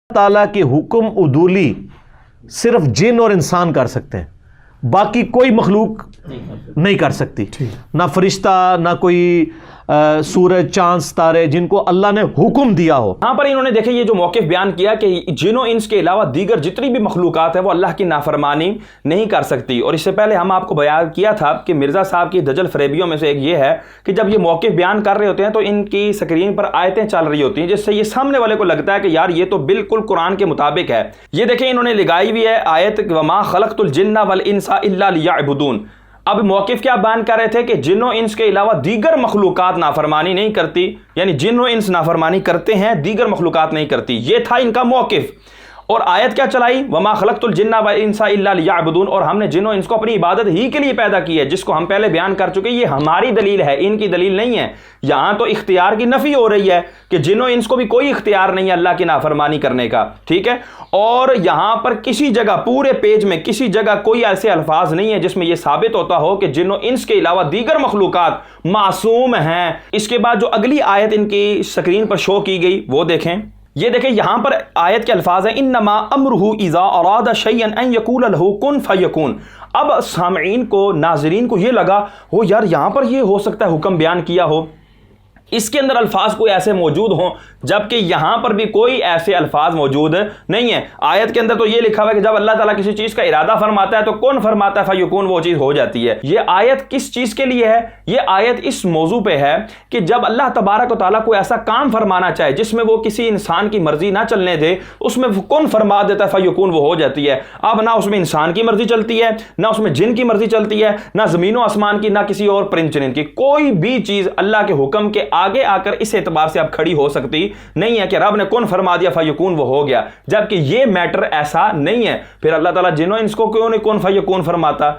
تعالیٰ کے حکم عدولی صرف جن اور انسان کر سکتے ہیں، باقی کوئی مخلوق نہیں کر سکتی، نہ فرشتہ، نہ کوئی سورج، چاند، ستارے جن کو اللہ نے حکم دیا ہو۔ یہاں پر انہوں نے دیکھیں یہ جو موقف بیان کیا کہ جن و انس کے علاوہ دیگر جتنی بھی مخلوقات ہیں وہ اللہ کی نافرمانی نہیں کر سکتی۔ اور اس سے پہلے ہم آپ کو بیان کیا تھا کہ مرزا صاحب کی دجل فریبیوں میں سے ایک یہ ہے کہ جب یہ موقف بیان کر رہے ہوتے ہیں تو ان کی سکرین پر آیتیں چل رہی ہوتی ہیں، جس سے یہ سامنے والے کو لگتا ہے کہ یار یہ تو بالکل قرآن کے مطابق ہے۔ یہ دیکھیں انہوں نے لگائی ہوئی ہے آیت وما خلقت الجن والانس الا لیعبدون۔ اب موقف کیا بیان کر رہے تھے کہ جن و انس کے علاوہ دیگر مخلوقات نافرمانی نہیں کرتی، یعنی جن و انس نافرمانی کرتے ہیں، دیگر مخلوقات نہیں کرتی، یہ تھا ان کا موقف۔ اور آیت کیا چلائی؟ وما خلقت الجن والانس الا لیعبدون، اور ہم نے جن و انس کو اپنی عبادت ہی کے لیے پیدا کی ہے، جس کو ہم پہلے بیان کر چکے، یہ ہماری دلیل ہے، ان کی دلیل نہیں ہے۔ یہاں تو اختیار کی نفی ہو رہی ہے کہ جن و انس کو بھی کوئی اختیار نہیں ہے اللہ کی نافرمانی کرنے کا، ٹھیک ہے۔ اور یہاں پر کسی جگہ پورے پیج میں کسی جگہ کوئی ایسے الفاظ نہیں ہے جس میں یہ ثابت ہوتا ہو کہ جن و انس کے علاوہ دیگر مخلوقات معصوم ہیں۔ اس کے بعد جو اگلی آیت ان کی سکرین پر شو کی گئی وہ دیکھیں، یہ دیکھیں یہاں پر آیت کے الفاظ ہیں انما امرہ اذا اراد شیئا ان یقول له کن فیکون۔ اب سامعین کو، ناظرین کو یہ لگا ہو یار یہاں پر یہ ہو سکتا ہے حکم بیان کیا ہو، اس کے اندر الفاظ کوئی ایسے موجود ہوں، جبکہ یہاں پر بھی کوئی ایسے الفاظ موجود نہیں ہیں۔ آیت کے اندر تو یہ لکھا ہوا ہے کہ جب اللہ تعالیٰ کسی چیز کا ارادہ فرماتا ہے تو کون فرماتا ہے فیکون، وہ چیز ہو جاتی ہے۔ یہ آیت کس چیز کے لیے ہے؟ یہ آیت اس موضوع پہ ہے کہ جب اللہ تبارک و تعالیٰ کوئی ایسا کام فرمانا چاہے جس میں وہ کسی انسان کی مرضی نہ چلنے دے، اس میں کون فرما دیتا ہے فیکون، وہ ہو جاتی ہے۔ اب نہ اس میں انسان کی مرضی چلتی ہے، نہ اس میں جن کی مرضی چلتی ہے، نہ زمین و آسمان کی، نہ کسی اور پرند چرند کی، کوئی بھی چیز اللہ کے حکم کے آگے آ کر اس اعتبار سے اب کھڑی ہو سکتی نہیں ہے کہ رب نے کون فرما دیا فیکون وہ ہو گیا، جبکہ یہ میٹر ایسا نہیں ہے۔ پھر اللہ تعالیٰ جنوں انس کو کیوں نہیں کون فیکون فرماتا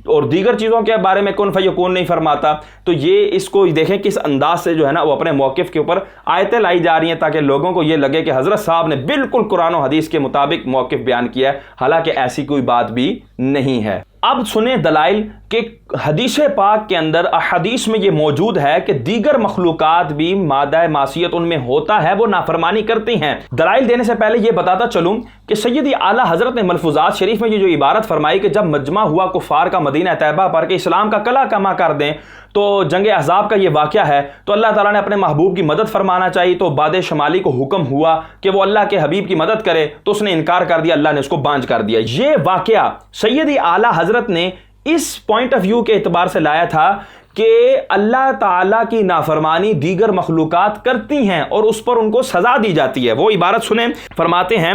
اور دیگر چیزوں کے بارے میں کون فیکون نہیں فرماتا؟ تو یہ اس کو دیکھیں کس انداز سے جو ہے نا وہ اپنے موقف کے اوپر آیتیں لائی جا رہی ہیں تاکہ لوگوں کو یہ لگے کہ حضرت صاحب نے بالکل قرآن و حدیث کے مطابق موقف بیان کیا ہے، حالانکہ ایسی کوئی بات بھی نہیں ہے۔ اب سنیں دلائل کہ حدیث پاک کے اندر احادیث میں یہ موجود ہے کہ دیگر مخلوقات بھی مادہ معصیت ان میں ہوتا ہے، وہ نافرمانی کرتی ہیں۔ دلائل دینے سے پہلے یہ بتاتا چلوں کہ سیدی اعلیٰ حضرت نے ملفوظات شریف میں یہ جو عبارت فرمائی کہ جب مجمع ہوا کفار کا مدینہ طیبہ پر کہ اسلام کا کلا کما کر دیں، تو جنگ احزاب کا یہ واقعہ ہے، تو اللہ تعالیٰ نے اپنے محبوب کی مدد فرمانا چاہیے، تو باد شمالی کو حکم ہوا کہ وہ اللہ کے حبیب کی مدد کرے، تو اس نے انکار کر دیا، اللہ نے اس کو بانج کر دیا۔ یہ واقعہ سیدی اعلیٰ حضرت نے اس پوائنٹ آف ویو کے اعتبار سے لایا تھا کہ اللہ تعالیٰ کی نافرمانی دیگر مخلوقات کرتی ہیں اور اس پر ان کو سزا دی جاتی ہے۔ وہ عبارت سنیں، فرماتے ہیں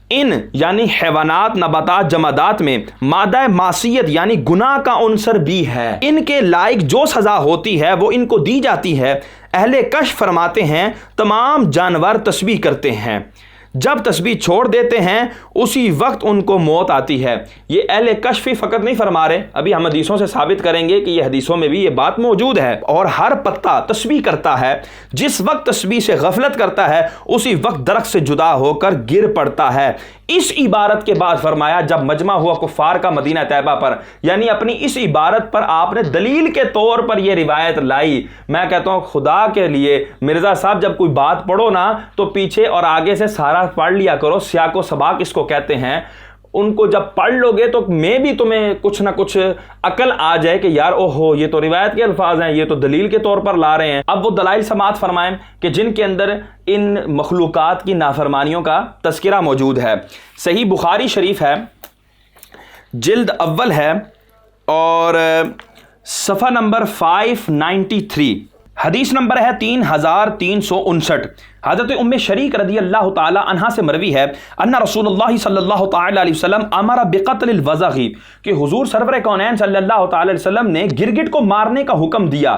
ان یعنی حیوانات، نباتات، جمادات میں مادہ معصیت یعنی گناہ کا عنصر بھی ہے، ان کے لائق جو سزا ہوتی ہے وہ ان کو دی جاتی ہے۔ اہل کشف فرماتے ہیں تمام جانور تسبیح کرتے ہیں، جب تسبیح چھوڑ دیتے ہیں اسی وقت ان کو موت آتی ہے۔ یہ اہل کشفی فقط نہیں فرما رہے، ابھی ہم حدیثوں سے ثابت کریں گے کہ یہ حدیثوں میں بھی یہ بات موجود ہے۔ اور ہر پتا تسبیح کرتا ہے، جس وقت تسبیح سے غفلت کرتا ہے اسی وقت درخت سے جدا ہو کر گر پڑتا ہے۔ اس عبارت کے بعد فرمایا جب مجمع ہوا کفار کا مدینہ طیبہ پر، یعنی اپنی اس عبارت پر آپ نے دلیل کے طور پر یہ روایت لائی۔ میں کہتا ہوں خدا کے لیے مرزا صاحب جب کوئی بات پڑھو نا تو پیچھے اور آگے سے سارا پڑھ لیا کرو، سیاق و سباق اس کو کہتے ہیں۔ ان کو جب پڑھ لو گے تو میں بھی تمہیں کچھ نہ کچھ عقل آ جائے کہ یار اوہو یہ تو روایت کے الفاظ ہیں، یہ تو دلیل کے طور پر لا رہے ہیں۔ اب وہ دلائل سماعت فرمائیں کہ جن کے اندر ان مخلوقات کی نافرمانیوں کا تذکرہ موجود ہے۔ صحیح بخاری شریف ہے، جلد اول ہے اور صفحہ نمبر 593، حدیث نمبر ہے 3359۔ حضرت ام شریک رضی اللہ تعالی عنہا سے مروی ہے ان رسول اللہ صلی اللہ تعالی علیہ وسلم امر بقتل الوزغ، کہ حضور سرور کونین صلی اللہ تعالی علیہ وسلم نے گرگٹ کو مارنے کا حکم دیا۔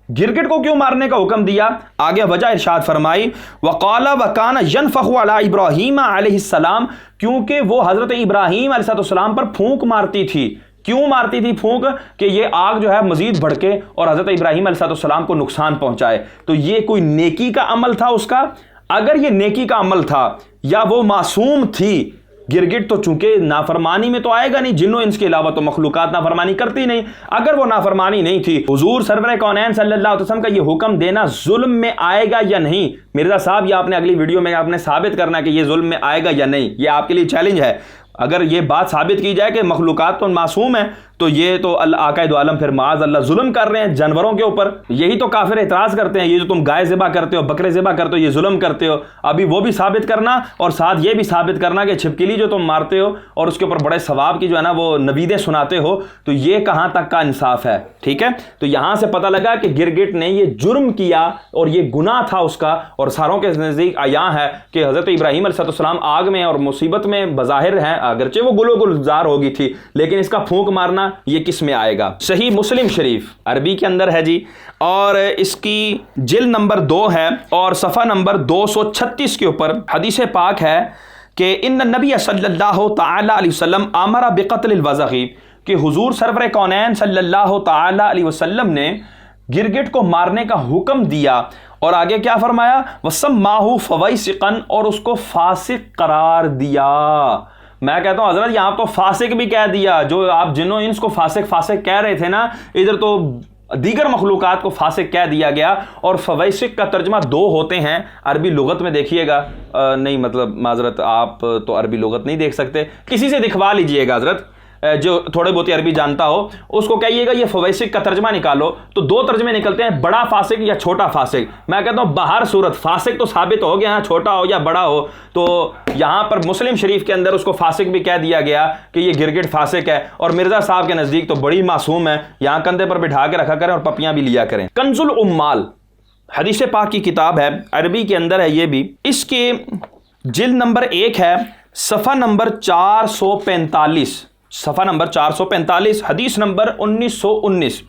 گرگٹ کو کیوں مارنے کا حکم دیا؟ آگے وجہ ارشاد فرمائی وقال وکان ينفخ علی ابراہیم علیہ السلام، کیونکہ وہ حضرت ابراہیم علیہ السلام پر پھونک مارتی تھی۔ کیوں مارتی تھی پھونک؟ کہ یہ آگ جو ہے مزید بھڑکے اور حضرت ابراہیم علیہ السلام کو نقصان پہنچائے۔ تو یہ کوئی نیکی کا عمل تھا اس کا؟ اگر یہ نیکی کا عمل تھا یا وہ معصوم تھی گرگٹ تو چونکہ نافرمانی میں تو آئے گا نہیں، جنوں انس کے علاوہ تو مخلوقات نافرمانی کرتی نہیں، اگر وہ نافرمانی نہیں تھی حضور سرور کونین صلی اللہ علیہ وسلم کا یہ حکم دینا ظلم میں آئے گا یا نہیں؟ مرزا صاحب یہ آپ نے اگلی ویڈیو میں آپ نے ثابت کرنا کہ یہ ظلم میں آئے گا یا نہیں، یہ آپ کے لیے چیلنج ہے۔ اگر یہ بات ثابت کی جائے کہ مخلوقات تو معصوم ہیں تو یہ تو اللہ آقا دو عالم پھر معاذ اللہ ظلم کر رہے ہیں جانوروں کے اوپر۔ یہی تو کافر اعتراض کرتے ہیں، یہ جو تم گائے ذبح کرتے ہو، بکرے ذبح کرتے ہو، یہ ظلم کرتے ہو۔ ابھی وہ بھی ثابت کرنا اور ساتھ یہ بھی ثابت کرنا کہ چھپکلی جو تم مارتے ہو اور اس کے اوپر بڑے ثواب کی جو ہے نا وہ نویدیں سناتے ہو، تو یہ کہاں تک کا انصاف ہے؟ ٹھیک ہے، تو یہاں سے پتہ لگا کہ گرگٹ نے یہ جرم کیا اور یہ گناہ تھا اس کا، اور ساروں کے نزدیک عیاں ہے کہ حضرت ابراہیم علیہ السلام آگ میں اور مصیبت میں بظاہر ہیں، اگرچہ وہ گلو گلزار ہوگی تھی، لیکن اس کا پھونک مارنا یہ کس میں آئے گا؟ صحیح مسلم شریف عربی کے اندر ہے جی، اور اس کی جلد نمبر 2 ہے اور صفحہ نمبر 236 کے اوپر حدیث پاک ہے کہ ان النبی صلی اللہ تعالی علیہ وسلم امر بقتل الوزغ، کہ حضور سرور کونین صلی اللہ تعالی علیہ وسلم نے گرگٹ کو مارنے کا حکم دیا، اور آگے کیا فرمایا؟ وَسَمَّاهُ فَوَيْسِقًا، اور اس کو فاسق قرار دیا۔ میں کہتا ہوں حضرت یہاں تو فاسق بھی کہہ دیا، جو آپ جنوں انس کو فاسق فاسق کہہ رہے تھے نا، ادھر تو دیگر مخلوقات کو فاسق کہہ دیا گیا۔ اور فویسق کا ترجمہ 2 ہوتے ہیں عربی لغت میں، دیکھیے گا نہیں مطلب معذرت آپ تو عربی لغت نہیں دیکھ سکتے، کسی سے دکھوا لیجئے گا حضرت جو تھوڑے بہت عربی جانتا ہو اس کو کہیے گا یہ فویسق کا ترجمہ نکالو، تو 2 ترجمے نکلتے ہیں، بڑا فاسق یا چھوٹا فاسق۔ میں کہتا ہوں بہر صورت فاسق تو ثابت ہو گیا، چھوٹا ہو یا بڑا ہو، تو یہاں پر مسلم شریف کے اندر اس کو فاسق بھی کہہ دیا گیا کہ یہ گرگٹ فاسق ہے، اور مرزا صاحب کے نزدیک تو بڑی معصوم ہے، یہاں کندھے پر بٹھا کے رکھا کریں اور پپیاں بھی لیا کریں۔ کنز العمال حدیث پاک کی کتاب ہے، عربی کے اندر ہے یہ بھی، اس کے جلد نمبر 1 ہے، صفحہ نمبر 445، صفحہ نمبر 445، حدیث نمبر 1919،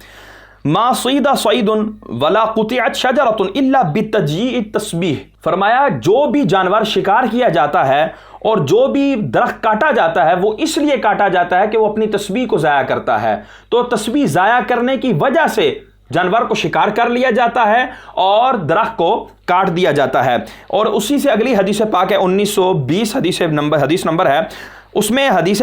ما صید صید ولا قطعت شجرۃ الا بتجیء التسبیح، فرمایا جو بھی جانور شکار کیا جاتا ہے اور جو بھی درخت کاٹا جاتا ہے وہ اس لیے کاٹا جاتا ہے کہ وہ اپنی تسبیح کو ضائع کرتا ہے، تو تسبیح ضائع کرنے کی وجہ سے جانور کو شکار کر لیا جاتا ہے اور درخت کو کاٹ دیا جاتا ہے۔ اور اسی سے اگلی حدیث پاک ہے 1920، حدیث نمبر ہے، اس میں حدیث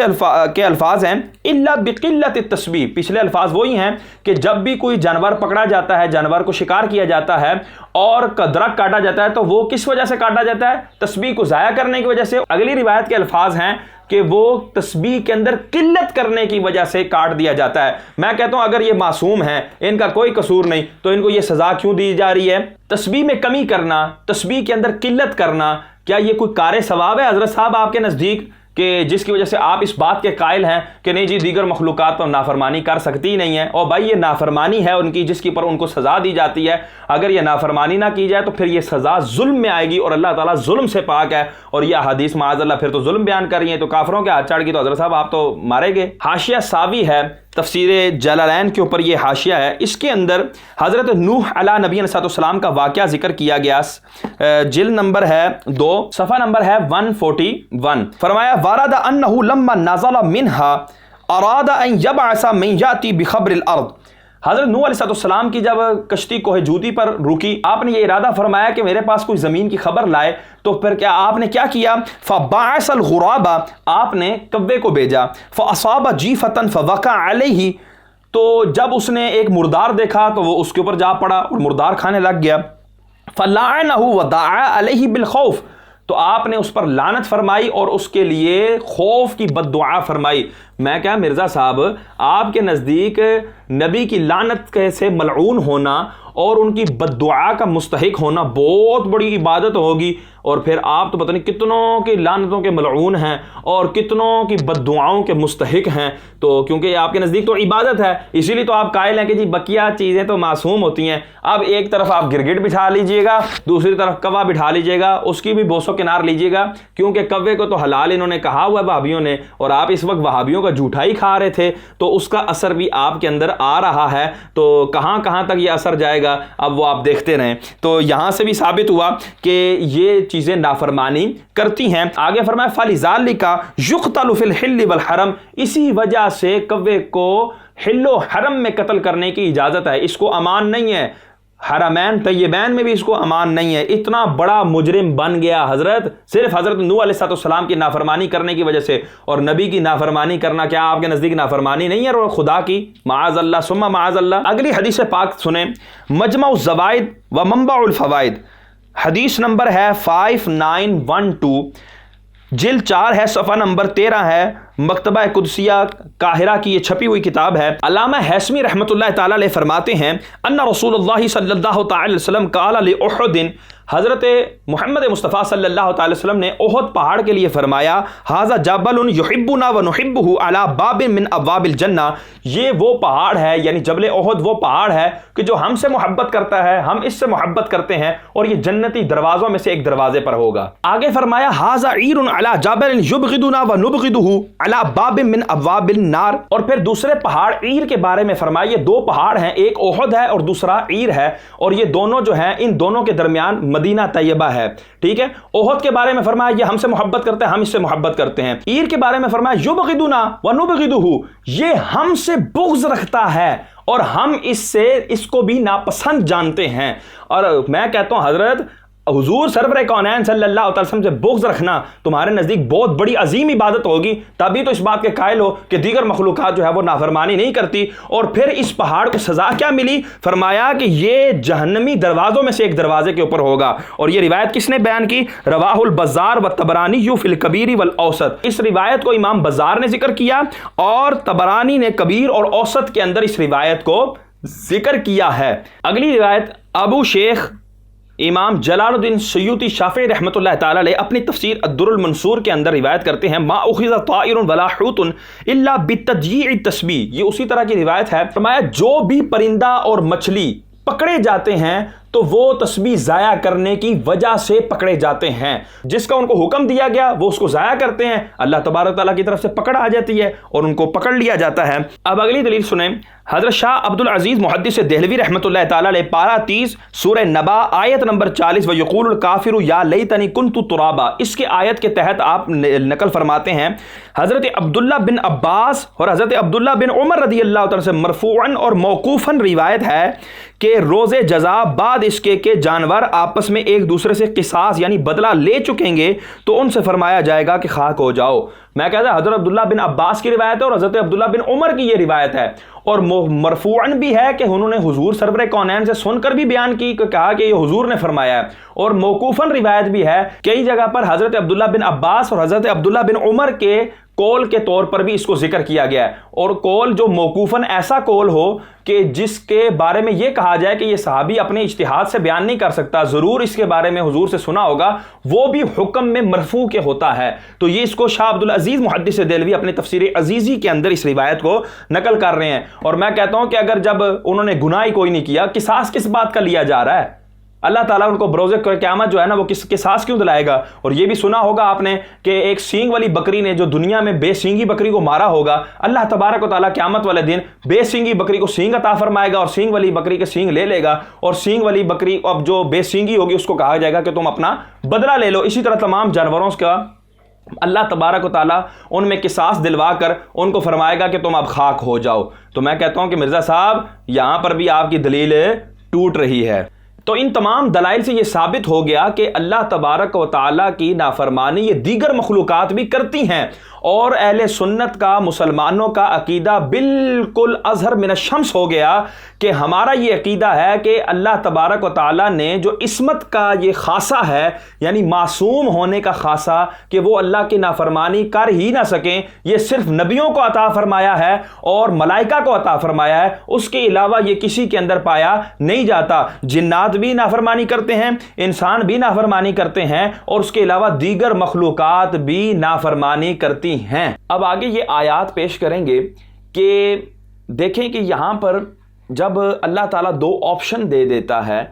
کے الفاظ ہیں الا بقلت التسبیح، پچھلے الفاظ وہی ہیں کہ جب بھی کوئی جانور پکڑا جاتا ہے، جانور کو شکار کیا جاتا ہے اور درخت کاٹا جاتا ہے تو وہ کس وجہ سے کاٹا جاتا ہے؟ تسبیح کو ضائع کرنے کی وجہ سے۔ اگلی روایت کے الفاظ ہیں کہ وہ تسبیح کے اندر قلت کرنے کی وجہ سے کاٹ دیا جاتا ہے۔ میں کہتا ہوں اگر یہ معصوم ہیں، ان کا کوئی قصور نہیں، تو ان کو یہ سزا کیوں دی جا رہی ہے؟ تسبیح میں کمی کرنا، تسبیح کے اندر قلت کرنا، کیا یہ کوئی کار ثواب ہے حضرت صاحب آپ کے نزدیک، کہ جس کی وجہ سے آپ اس بات کے قائل ہیں کہ نہیں جی دیگر مخلوقات پر نافرمانی کر سکتی ہی نہیں ہے؟ اور بھائی یہ نافرمانی ہے ان کی جس کی پر ان کو سزا دی جاتی ہے، اگر یہ نافرمانی نہ کی جائے تو پھر یہ سزا ظلم میں آئے گی، اور اللہ تعالیٰ ظلم سے پاک ہے، اور یہ حدیث معاذ اللہ پھر تو ظلم بیان کر رہی ہیں، تو کافروں کے ہاتھ چڑھ گئی تو حضرت صاحب آپ تو مارے گئے۔ حاشیہ ساوی ہے تفسیر جلالین کے اوپر، یہ حاشیہ ہے، اس کے اندر حضرت نوح علیہ نبی علیہ السلام کا واقعہ ذکر کیا گیا، جلد نمبر ہے 2، صفحہ نمبر ہے 141، فرمایا وارد انہ لما نزل منها اراد ان يبعث من یاتی بخبر الارض، حضرت نوح علیہ السلام کی جب کشتی کوہ جودی پر رکی، آپ نے یہ ارادہ فرمایا کہ میرے پاس کوئی زمین کی خبر لائے، تو پھر کیا آپ نے کیا کیا؟ فبعث الغراب، آپ نے کوے کو بھیجا، فاصاب جیفة فوقع علیہ، تو جب اس نے ایک مردار دیکھا تو وہ اس کے اوپر جا پڑا اور مردار کھانے لگ گیا، فلعنہ ودعا علیہ بالخوف، تو آپ نے اس پر لعنت فرمائی اور اس کے لیے خوف کی بد دعا فرمائی۔ میں کیا مرزا صاحب آپ کے نزدیک نبی کی لعنت سے ملعون ہونا اور ان کی بد دعا کا مستحق ہونا بہت بڑی عبادت ہوگی، اور پھر آپ تو پتہ نہیں کتنوں کی لعنتوں کے ملعون ہیں اور کتنوں کی بد دعاؤں کے مستحق ہیں، تو کیونکہ یہ آپ کے نزدیک تو عبادت ہے، اسی لیے تو آپ قائل ہیں کہ جی بقیہ چیزیں تو معصوم ہوتی ہیں۔ اب ایک طرف آپ گرگٹ بٹھا لیجئے گا، دوسری طرف کوا بٹھا لیجئے گا، اس کی بھی بوسو کنار لیجئے گا، کیونکہ کوے کو تو حلال انہوں نے کہا ہوا ہے وہابیوں نے، اور آپ اس وقت وہابیوں کا جھوٹا ہی کھا رہے تھے، تو اس کا اثر بھی آپ کے اندر آ رہا ہے، تو کہاں کہاں تک یہ اثر جائے گا اب وہ آپ دیکھتے رہیں۔ تو یہاں سے بھی ثابت ہوا کہ یہ چیزیں نافرمانی کرتی ہیں۔ آگے فرمایا فَلِذَلِكَ يُقْتَلُ فِي الْحِلِّ وَالْحَرَمِ، اسی وجہ سے کوے کو حل و حرم میں قتل کرنے کی اجازت ہے، اس کو امان نہیں ہے۔ حرمین طیبین میں بھی اس کو امان نہیں ہے. اتنا بڑا مجرم بن گیا حضرت, صرف حضرت نوح علیہ السلام کی نافرمانی کرنے کی وجہ سے. اور نبی کی نافرمانی کرنا کیا آپ کے نزدیک نافرمانی نہیں ہے؟ اور خدا کی معاذ اللہ ثم معاذ اللہ. اگلی حدیث پاک سنیں, مجمع الزوائد و منبع الفوائد, حدیث نمبر ہے 5912, جلد 4 ہے, صفحہ نمبر 13 ہے, مکتبہ قدسیہ قاہرہ کی یہ چھپی ہوئی کتاب ہے. علامہ ہیثمی رحمۃ اللہ تعالی علیہ فرماتے ہیں ان رسول اللہ صلی اللہ تعالی علیہ وسلم قال لأحد, حضرت محمد مصطفیٰ صلی اللہ تعالی وسلم نے احد پہاڑ کے لیے فرمایا, ھذا جبل یحبنا ونحبہ علی باب من ابواب الجنہ, یہ وہ پہاڑ ہے, یعنی جبل احد وہ پہاڑ ہے کہ جو ہم سے محبت کرتا ہے, ہم اس سے محبت کرتے ہیں, اور یہ جنتی دروازوں میں سے ایک دروازے پر ہوگا. آگے فرمایا ھذا عیر علی جبل یبغضنا ونبغضہ علی باب من ابواب النار, اور پھر دوسرے پہاڑ عیر کے بارے میں فرمایا یہ دو پہاڑ ہیں, ایک احد ہے اور دوسرا عیر ہے, اور یہ دونوں جو ہیں ان دونوں کے درمیان مدینہ طیبہ ہے. ٹھیک ہے, احد کے بارے میں فرمایا یہ ہم سے محبت کرتے ہیں, ہم اس سے محبت کرتے ہیں. عیر کے بارے میں فرمایا یبغضنا ونبغضہ, یہ ہم سے بغض رکھتا ہے اور ہم اس کو بھی ناپسند جانتے ہیں. اور میں کہتا ہوں حضرت حضور سرور کونین صلی اللہ علیہ وسلم سے بغض رکھنا تمہارے نزدیک بہت بڑی عظیم عبادت ہوگی, تبھی تو اس بات کے قائل ہو کہ دیگر مخلوقات جو ہے وہ نافرمانی نہیں کرتی. اور پھر اس پہاڑ کو سزا کیا ملی؟ فرمایا کہ یہ جہنمی دروازوں میں سے ایک دروازے کے اوپر ہوگا. اور یہ روایت کس نے بیان کی؟ رواہ البزار والطبرانی فی الکبیر والاوسط, اس روایت کو امام بزار نے ذکر کیا اور طبرانی نے کبیر اور اوسط کے اندر اس روایت کو ذکر کیا ہے. اگلی روایت ابو شیخ امام جلال الدین سیوطی شافعی رحمۃ اللہ تعالی علیہ اپنی تفسیر الدر المنصور کے اندر روایت کرتے ہیں, ما اخذ طائر ولا حوت الا بتجیع التسبیح, یہ اسی طرح کی روایت ہے. فرمایا جو بھی پرندہ اور مچھلی پکڑے جاتے ہیں تو وہ تسبیح ضائع کرنے کی وجہ سے پکڑے جاتے ہیں, جس کا ان کو حکم دیا گیا وہ اس کو ضائع کرتے ہیں, اللہ تبارک تعالیٰ کی طرف سے پکڑ آ جاتی ہے اور ان کو پکڑ لیا جاتا ہے. اب اگلی دلیل سنیں, حضرت شاہ عبد العزیز محدث دہلوی رحمۃ اللہ تعالی علیہ پارہ 30 سورہ نبا آیت نمبر 40 ویقول الکافر یا لیتنی کنت ترابا, اس کے آیت کے تحت آپ نقل فرماتے ہیں حضرت عبداللہ بن عباس اور حضرت عبداللہ بن عمر رضی اللہ تعالی سے مرفوعاً اور موقوفاً روایت ہے کہ روز جزا بعد اس کے کہ جانور آپس میں ایک دوسرے سے قصاص یعنی بدلہ لے چکیں گے تو ان سے فرمایا جائے گا کہ خاک ہو جاؤ. میں کہتا ہوں حضرت عبداللہ بن عباس کی روایت ہے اور حضرت عبداللہ بن عمر کی یہ روایت ہے, اور مرفوعاً بھی ہے کہ انہوں نے حضور سرور کونین سے سن کر بھی بیان کی کہ کہا کہ یہ حضور نے فرمایا ہے, اور موقوفاً روایت بھی ہے کئی جگہ پر حضرت عبداللہ بن عباس اور حضرت عبداللہ بن عمر کے قول کے طور پر بھی اس کو ذکر کیا گیا ہے. اور قول جو موقوفاً ایسا قول ہو کہ جس کے بارے میں یہ کہا جائے کہ یہ صحابی اپنے اجتہاد سے بیان نہیں کر سکتا, ضرور اس کے بارے میں حضور سے سنا ہوگا, وہ بھی حکم میں مرفوع کے ہوتا ہے. تو یہ اس کو شاہ عبد العزیز محدث دہلوی اپنے تفسیر عزیزی کے اندر اس روایت کو نقل کر رہے ہیں. اور میں کہتا ہوں کہ اگر جب انہوں نے گناہ ہی کوئی نہیں کیا, قصاص کس بات کا لیا جا رہا ہے؟ اللہ تعالیٰ ان کو بروز قیامت جو ہے نا وہ قصاص کیوں دلائے گا؟ اور یہ بھی سنا ہوگا آپ نے کہ ایک سینگ والی بکری نے جو دنیا میں بے سینگی بکری کو مارا ہوگا, اللہ تبارک و تعالیٰ قیامت والے دن بے سینگی بکری کو سینگ عطا فرمائے گا اور سینگ والی بکری کے سینگ لے لے گا, اور سینگ والی بکری اب جو بے سینگی ہوگی اس کو کہا جائے گا کہ تم اپنا بدلہ لے لو. اسی طرح تمام جانوروں کا اللہ تبارک و تعالیٰ ان میں قصاص دلوا کر ان کو فرمائے گا کہ تم اب خاک ہو جاؤ. تو میں کہتا ہوں کہ مرزا صاحب یہاں پر بھی آپ کی دلیل ٹوٹ رہی ہے. تو ان تمام دلائل سے یہ ثابت ہو گیا کہ اللہ تبارک و تعالیٰ کی نافرمانی یہ دیگر مخلوقات بھی کرتی ہیں, اور اہل سنت کا مسلمانوں کا عقیدہ بالکل اظہر من الشمس ہو گیا کہ ہمارا یہ عقیدہ ہے کہ اللہ تبارک و تعالیٰ نے جو عصمت کا یہ خاصہ ہے یعنی معصوم ہونے کا خاصہ کہ وہ اللہ کی نافرمانی کر ہی نہ سکیں, یہ صرف نبیوں کو عطا فرمایا ہے اور ملائکہ کو عطا فرمایا ہے, اس کے علاوہ یہ کسی کے اندر پایا نہیں جاتا. جنات بھی نافرمانی کرتے ہیں, انسان بھی نافرمانی کرتے ہیں, اور اس کے علاوہ دیگر مخلوقات بھی نافرمانی کرتی ہیں. اب آگے یہ آیات پیش کریں گے کہ دیکھیں کہ یہاں پر جب اللہ تعالیٰ دو آپشن دے دیتا ہے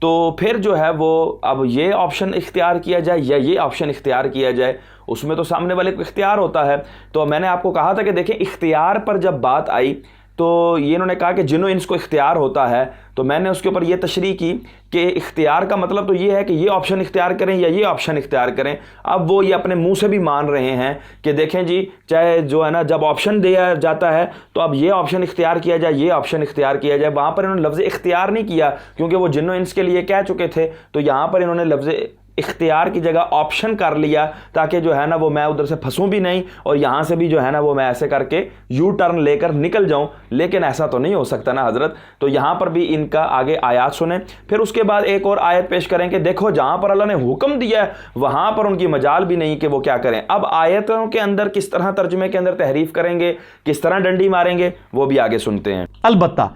تو پھر جو ہے وہ اب یہ آپشن اختیار کیا جائے یا یہ آپشن اختیار کیا جائے, اس میں تو سامنے والے کو اختیار ہوتا ہے. تو میں نے آپ کو کہا تھا کہ دیکھیں اختیار پر جب بات آئی تو یہ انہوں نے کہا کہ جن و انس کو اختیار ہوتا ہے، تو میں نے اس کے اوپر یہ تشریح کی کہ اختیار کا مطلب تو یہ ہے کہ یہ آپشن اختیار کریں یا یہ آپشن اختیار کریں۔ اب وہ یہ اپنے منہ سے بھی مان رہے ہیں کہ دیکھیں جی، چاہے جو ہے نا جب آپشن دیا جاتا ہے تو اب یہ آپشن اختیار کیا جائے، یہ آپشن اختیار کیا جائے۔ وہاں پر انہوں نے لفظ اختیار نہیں کیا کیونکہ وہ جن و انس کے لیے کہہ چکے تھے، تو یہاں پر انہوں نے لفظ اختیار کی جگہ آپشن کر لیا تاکہ جو ہے نا وہ میں ادھر سے پھنسوں بھی نہیں اور یہاں سے بھی جو ہے نا وہ میں ایسے کر کے یو ٹرن لے کر نکل جاؤں، لیکن ایسا تو نہیں ہو سکتا نا حضرت۔ تو یہاں پر بھی ان کا آگے آیات سنیں، پھر اس کے بعد ایک اور آیت پیش کریں کہ دیکھو جہاں پر اللہ نے حکم دیا ہے وہاں پر ان کی مجال بھی نہیں کہ وہ کیا کریں۔ اب آیتوں کے اندر کس طرح ترجمے کے اندر تحریف کریں گے، کس طرح ڈنڈی ماریں گے، وہ بھی آگے سنتے ہیں۔ البتہ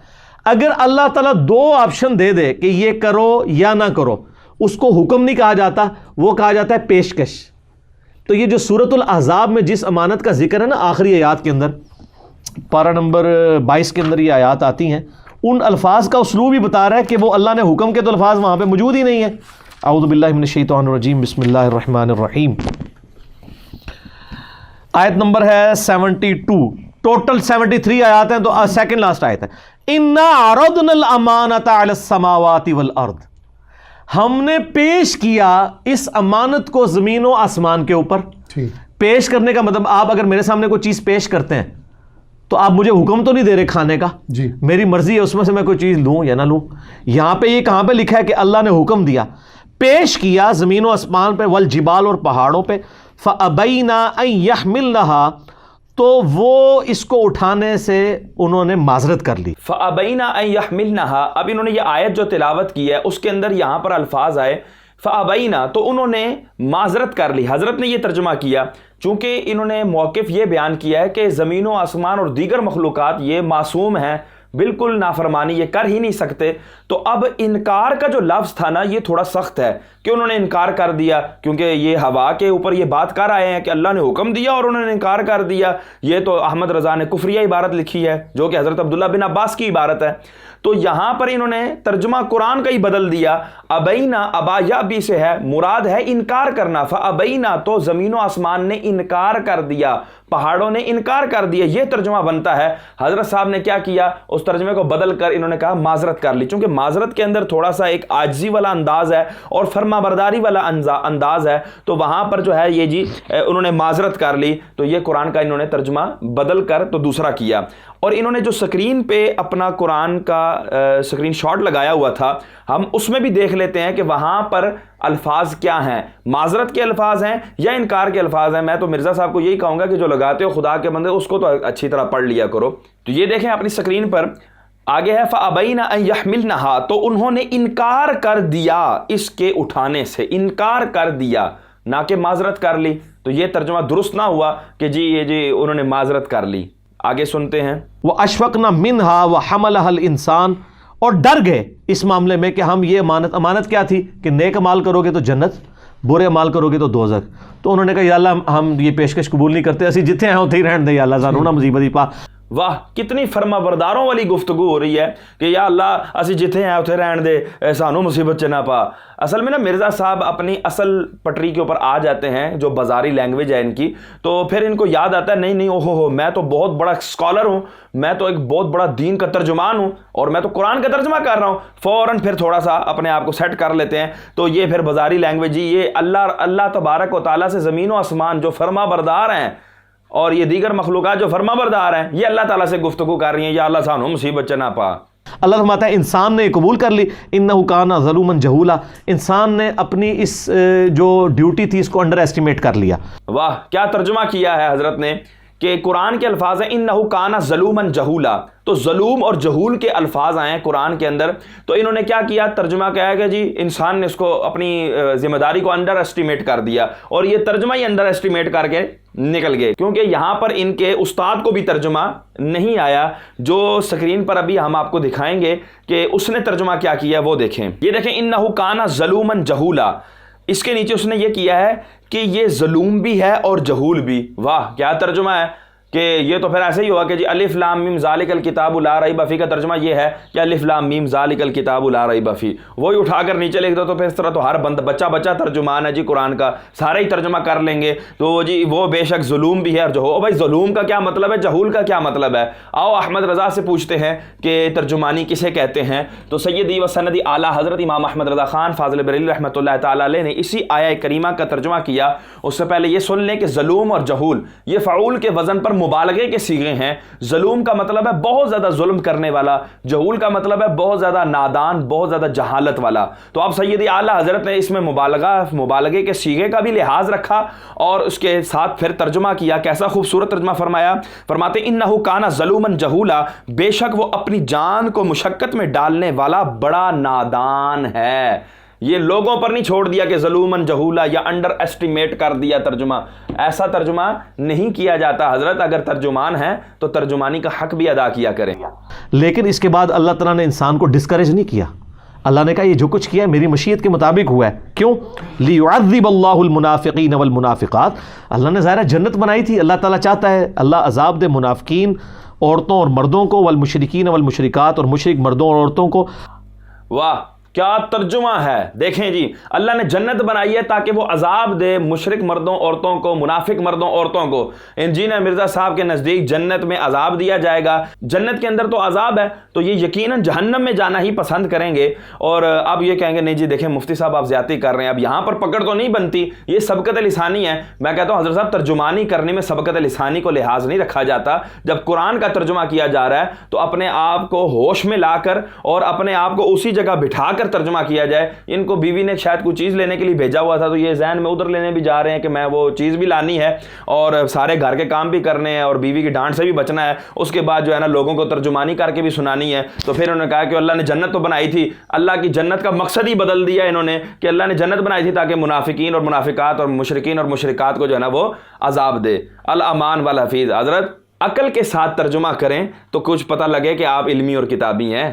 اگر اللہ تعالیٰ دو آپشن دے دے کہ یہ کرو یا نہ کرو، اس کو حکم نہیں کہا جاتا، وہ کہا جاتا ہے پیشکش۔ تو یہ جو سورۃ الاحزاب میں جس امانت کا ذکر ہے نا آخری آیات کے اندر، پارہ نمبر 22 کے اندر یہ آیات آتی ہیں، ان الفاظ کا اسلوب ہی بتا رہا ہے کہ وہ اللہ نے حکم کے تو الفاظ وہاں پہ موجود ہی نہیں ہیں۔ اعوذ باللہ من الشیطان الرجیم، بسم اللہ الرحمن الرحیم۔ آیت نمبر ہے 72، ٹوٹل 73 آیات ہیں، تو سیکنڈ لاسٹ آیت ہے۔ اِنَّا عَرَضْنَا الْأَمَانَةَ عَلَى السَّمَاوَاتِ وَالْأَرْضِ، ہم نے پیش کیا اس امانت کو زمین و آسمان کے اوپر۔ پیش کرنے کا مطلب آپ اگر میرے سامنے کوئی چیز پیش کرتے ہیں تو آپ مجھے حکم تو نہیں دے رہے کھانے کا، میری مرضی ہے اس میں سے میں کوئی چیز لوں یا نہ لوں۔ یہاں پہ یہ کہاں پہ لکھا ہے کہ اللہ نے حکم دیا، پیش کیا زمین و آسمان پہ، والجبال اور پہاڑوں پہ، فَأَبَيْنَا أَن يَحْمِلْنَهَا، تو وہ اس کو اٹھانے سے انہوں نے معذرت کر لی۔ فَأَبَيْنَا أَن يَحْمِلْنَهَا، اب انہوں نے یہ آیت جو تلاوت کی ہے اس کے اندر یہاں پر الفاظ آئے فَأَبَيْنَا، تو انہوں نے معذرت کر لی۔ حضرت نے یہ ترجمہ کیا چونکہ انہوں نے موقف یہ بیان کیا ہے کہ زمین و آسمان اور دیگر مخلوقات یہ معصوم ہیں، بالکل نافرمانی یہ کر ہی نہیں سکتے۔ تو اب انکار کا جو لفظ تھا نا یہ تھوڑا سخت ہے کہ انہوں نے انکار کر دیا، کیونکہ یہ ہوا کے اوپر یہ بات کر آئے ہیں کہ اللہ نے حکم دیا اور انہوں نے انکار کر دیا۔ یہ تو احمد رضا نے کفریہ عبارت لکھی ہے جو کہ حضرت عبداللہ بن عباس کی عبارت ہے۔ تو یہاں پر انہوں نے ترجمہ قرآن کا ہی بدل دیا۔ ابینا، ابا یا بھی سے ہے، مراد ہے انکار کرنا۔ فابینا، تو زمین و آسمان نے انکار کر دیا، پہاڑوں نے انکار کر دیا، یہ ترجمہ بنتا ہے۔ حضرت صاحب نے کیا کیا، اس ترجمے کو بدل کر انہوں نے کہا معذرت کر لی، چونکہ معذرت کے اندر تھوڑا سا ایک عاجزی والا انداز ہے اور فرما برداری والا انداز ہے، تو وہاں پر جو ہے یہ جی انہوں نے معذرت کر لی، تو یہ قرآن کا انہوں نے ترجمہ بدل کر تو دوسرا کیا۔ اور انہوں نے جو سکرین پہ اپنا قرآن کا سکرین شاٹ لگایا ہوا تھا، ہم اس میں بھی دیکھ لیتے ہیں کہ وہاں پر الفاظ کیا ہیں، معذرت کے الفاظ ہیں یا انکار کے الفاظ ہیں۔ میں تو مرزا صاحب کو یہی کہوں گا کہ جو لگاتے ہو خدا کے بندے اس کو تو اچھی طرح پڑھ لیا کرو۔ تو یہ دیکھیں اپنی سکرین پر آگے ہے فَأَبَيْنَا أَن يَحْمِلْنَهَا، تو انہوں نے انکار کر دیا اس کے اٹھانے سے، انکار کر دیا نہ کہ معذرت کر لی۔ تو یہ ترجمہ درست نہ ہوا کہ جی یہ جی انہوں نے معذرت کر لی۔ آگے سنتے ہیں وَأَشْفَقْنَا مِنْهَا وَحَمَلَهَا الْإِنسَانُ، اور ڈر گئے اس معاملے میں کہ ہم یہ امانت کیا تھی کہ نیک عمال کرو گے تو جنت، برے عمال کرو گے تو دوزخ۔ تو انہوں نے کہا یا اللہ ہم یہ پیشکش قبول نہیں کرتے، اسی جتنے ہیں اتنے ہی رہن دے یا اللہ، سانو نہ مصیبت ہی پا۔ واہ، کتنی فرما برداروں والی گفتگو ہو رہی ہے کہ یا اللہ اسی جتھے ہیں اتھے رہن دے، سانو مصیبت چ نہ پا۔ اصل میں نا مرزا صاحب اپنی اصل پٹری کے اوپر آ جاتے ہیں، جو بازاری لینگویج ہے ان کی، تو پھر ان کو یاد آتا ہے نہیں اوہو میں تو بہت بڑا اسکالر ہوں، میں تو ایک بہت بڑا دین کا ترجمان ہوں اور میں تو قرآن کا ترجمہ کر رہا ہوں، فوراً پھر تھوڑا سا اپنے آپ کو سیٹ کر لیتے ہیں۔ تو یہ پھر بازاری لینگویج، یہ اللہ تبارک و تعالیٰ سے زمین و آسمان جو فرما بردار ہیں اور یہ دیگر مخلوقات جو فرما بردار ہیں، یہ اللہ تعالیٰ سے گفتگو کر رہی ہیں یا اللہ سانو مصیبت چ نہ پا۔ اللہ فرماتا ہے انسان نے قبول کر لی، انہ کان ظلوما جہولا، انسان نے اپنی اس جو ڈیوٹی تھی اس کو انڈر ایسٹیمیٹ کر لیا۔ واہ، کیا ترجمہ کیا ہے حضرت نے کہ قرآن کے الفاظ ہیں انہ کان ظلوما جہولا، تو ظلوم اور جہول کے الفاظ آئے ہیں قرآن کے اندر، تو انہوں نے کیا کیا، ترجمہ کیا ہے کہ جی انسان نے اس کو اپنی ذمہ داری کو انڈر ایسٹیمیٹ کر دیا، اور یہ ترجمہ ہی انڈر ایسٹیمیٹ کر کے نکل گئے، کیونکہ یہاں پر ان کے استاد کو بھی ترجمہ نہیں آیا، جو سکرین پر ابھی ہم آپ کو دکھائیں گے کہ اس نے ترجمہ کیا کیا وہ دیکھیں۔ یہ دیکھیں انہ کان ظلوما جہولا، اس کے نیچے اس نے یہ کیا ہے کہ یہ ظلوم بھی ہے اور جہول بھی۔ واہ، کیا ترجمہ ہے کہ یہ تو پھر ایسے ہی ہوا کہ جی الف لام میم ذالک الکتاب لا ریب فیہ کا ترجمہ یہ ہے کہ الف لام میم ذالک الکتاب لا ریب فیہ، وہی اٹھا کر نیچے لکھ دو، تو پھر اس طرح تو ہر بچہ ترجمان ہے جی قرآن کا، سارے ہی ترجمہ کر لیں گے، تو جی وہ بے شک ظلم بھی ہے اور جو بھائی ظلم کا کیا مطلب ہے، جہول کا کیا مطلب ہے؟ آؤ احمد رضا سے پوچھتے ہیں کہ ترجمانی کسے کہتے ہیں۔ تو سیدی و سندی اعلیٰ حضرت امام احمد رضا خان فاضل بریلوی رحمۃ اللہ تعالیٰ علیہ نے اسی آیہ کریمہ کا ترجمہ کیا۔ اس سے پہلے یہ سن لیں کہ ظلم اور جہول یہ فعول کے وزن پر مبالغے کے صیغے ہیں۔ ظلم کا مطلب ہے بہت زیادہ ظلم کرنے والا، جہول کا مطلب ہے بہت زیادہ نادان، بہت زیادہ جہالت والا۔ تو اب سیدی اعلیٰ حضرت نے اس میں مبالغے کے صیغے کا بھی لحاظ رکھا اور اس کے ساتھ پھر ترجمہ کیا۔ کیسا خوبصورت ترجمہ فرمایا، فرماتے انہ کان ظلوما جہولا، بے شک وہ اپنی جان کو مشقت میں ڈالنے والا بڑا نادان ہے۔ یہ لوگوں پر نہیں چھوڑ دیا کہ ظلومن جہولا یا انڈر ایسٹیمیٹ کر دیا ترجمہ، ایسا ترجمہ نہیں کیا جاتا حضرت۔ اگر ترجمان ہیں تو ترجمانی کا حق بھی ادا کیا کریں۔ لیکن اس کے بعد اللہ تعالیٰ نے انسان کو ڈسکریج نہیں کیا، اللہ نے کہا یہ جو کچھ کیا ہے میری مشیت کے مطابق ہوا ہے۔ کیوں؟ لیعذب اللہ المنافقین والمنافقات، اللہ نے ظاہر جنت بنائی تھی، اللہ تعالیٰ چاہتا ہے اللہ عذاب دے منافقین عورتوں اور مردوں کو، والمشرکین والمشرکات اور مشرک مردوں اور عورتوں کو۔ واہ کیا ترجمہ ہے، دیکھیں جی اللہ نے جنت بنائی ہے تاکہ وہ عذاب دے مشرک مردوں عورتوں کو، منافق مردوں عورتوں کو۔ انجینئر مرزا صاحب کے نزدیک جنت میں عذاب دیا جائے گا، جنت کے اندر تو عذاب ہے تو یہ یقیناً جہنم میں جانا ہی پسند کریں گے۔ اور اب یہ کہیں گے نہیں جی دیکھیں مفتی صاحب آپ زیادتی کر رہے ہیں، اب یہاں پر پکڑ تو نہیں بنتی، یہ سبقت لسانی ہے۔ میں کہتا ہوں حضرت صاحب ترجمانی کرنے میں سبقت لسانی کو لحاظ نہیں رکھا جاتا۔ جب قرآن کا ترجمہ کیا جا رہا ہے تو اپنے آپ کو ہوش میں لا کر اور اپنے آپ کو اسی جگہ بٹھا کر ترجمہ کیا جائے۔ ان کو بیوی نے شاید کوئی چیز لینے کے لیے بھیجا ہوا تھا تو یہ ذہن میں ادھر لینے بھی جا رہے ہیں کہ میں وہ چیز بھی لانی ہے اور سارے گھر کے کام بھی کرنے ہیں اور بیوی کی ڈانٹ سے بھی بچنا ہے، اس کے بعد جو ہے نا لوگوں کو ترجمانی کر کے بھی سنانی ہے۔ تو پھر انہوں نے کہا کہ اللہ نے جنت تو بنائی تھی، اللہ کی جنت کا مقصد ہی بدل دیا انہوں نے کہ اللہ نے جنت بنائی تھی تاکہ منافقین اور منافقات اور مشرکین اور مشرکات کو جو ہے نا وہ عذاب دے۔ الامان والحفیظ، حضرت عقل کے ساتھ ترجمہ کریں تو کچھ پتہ لگے کہ آپ علمی اور کتابی ہیں۔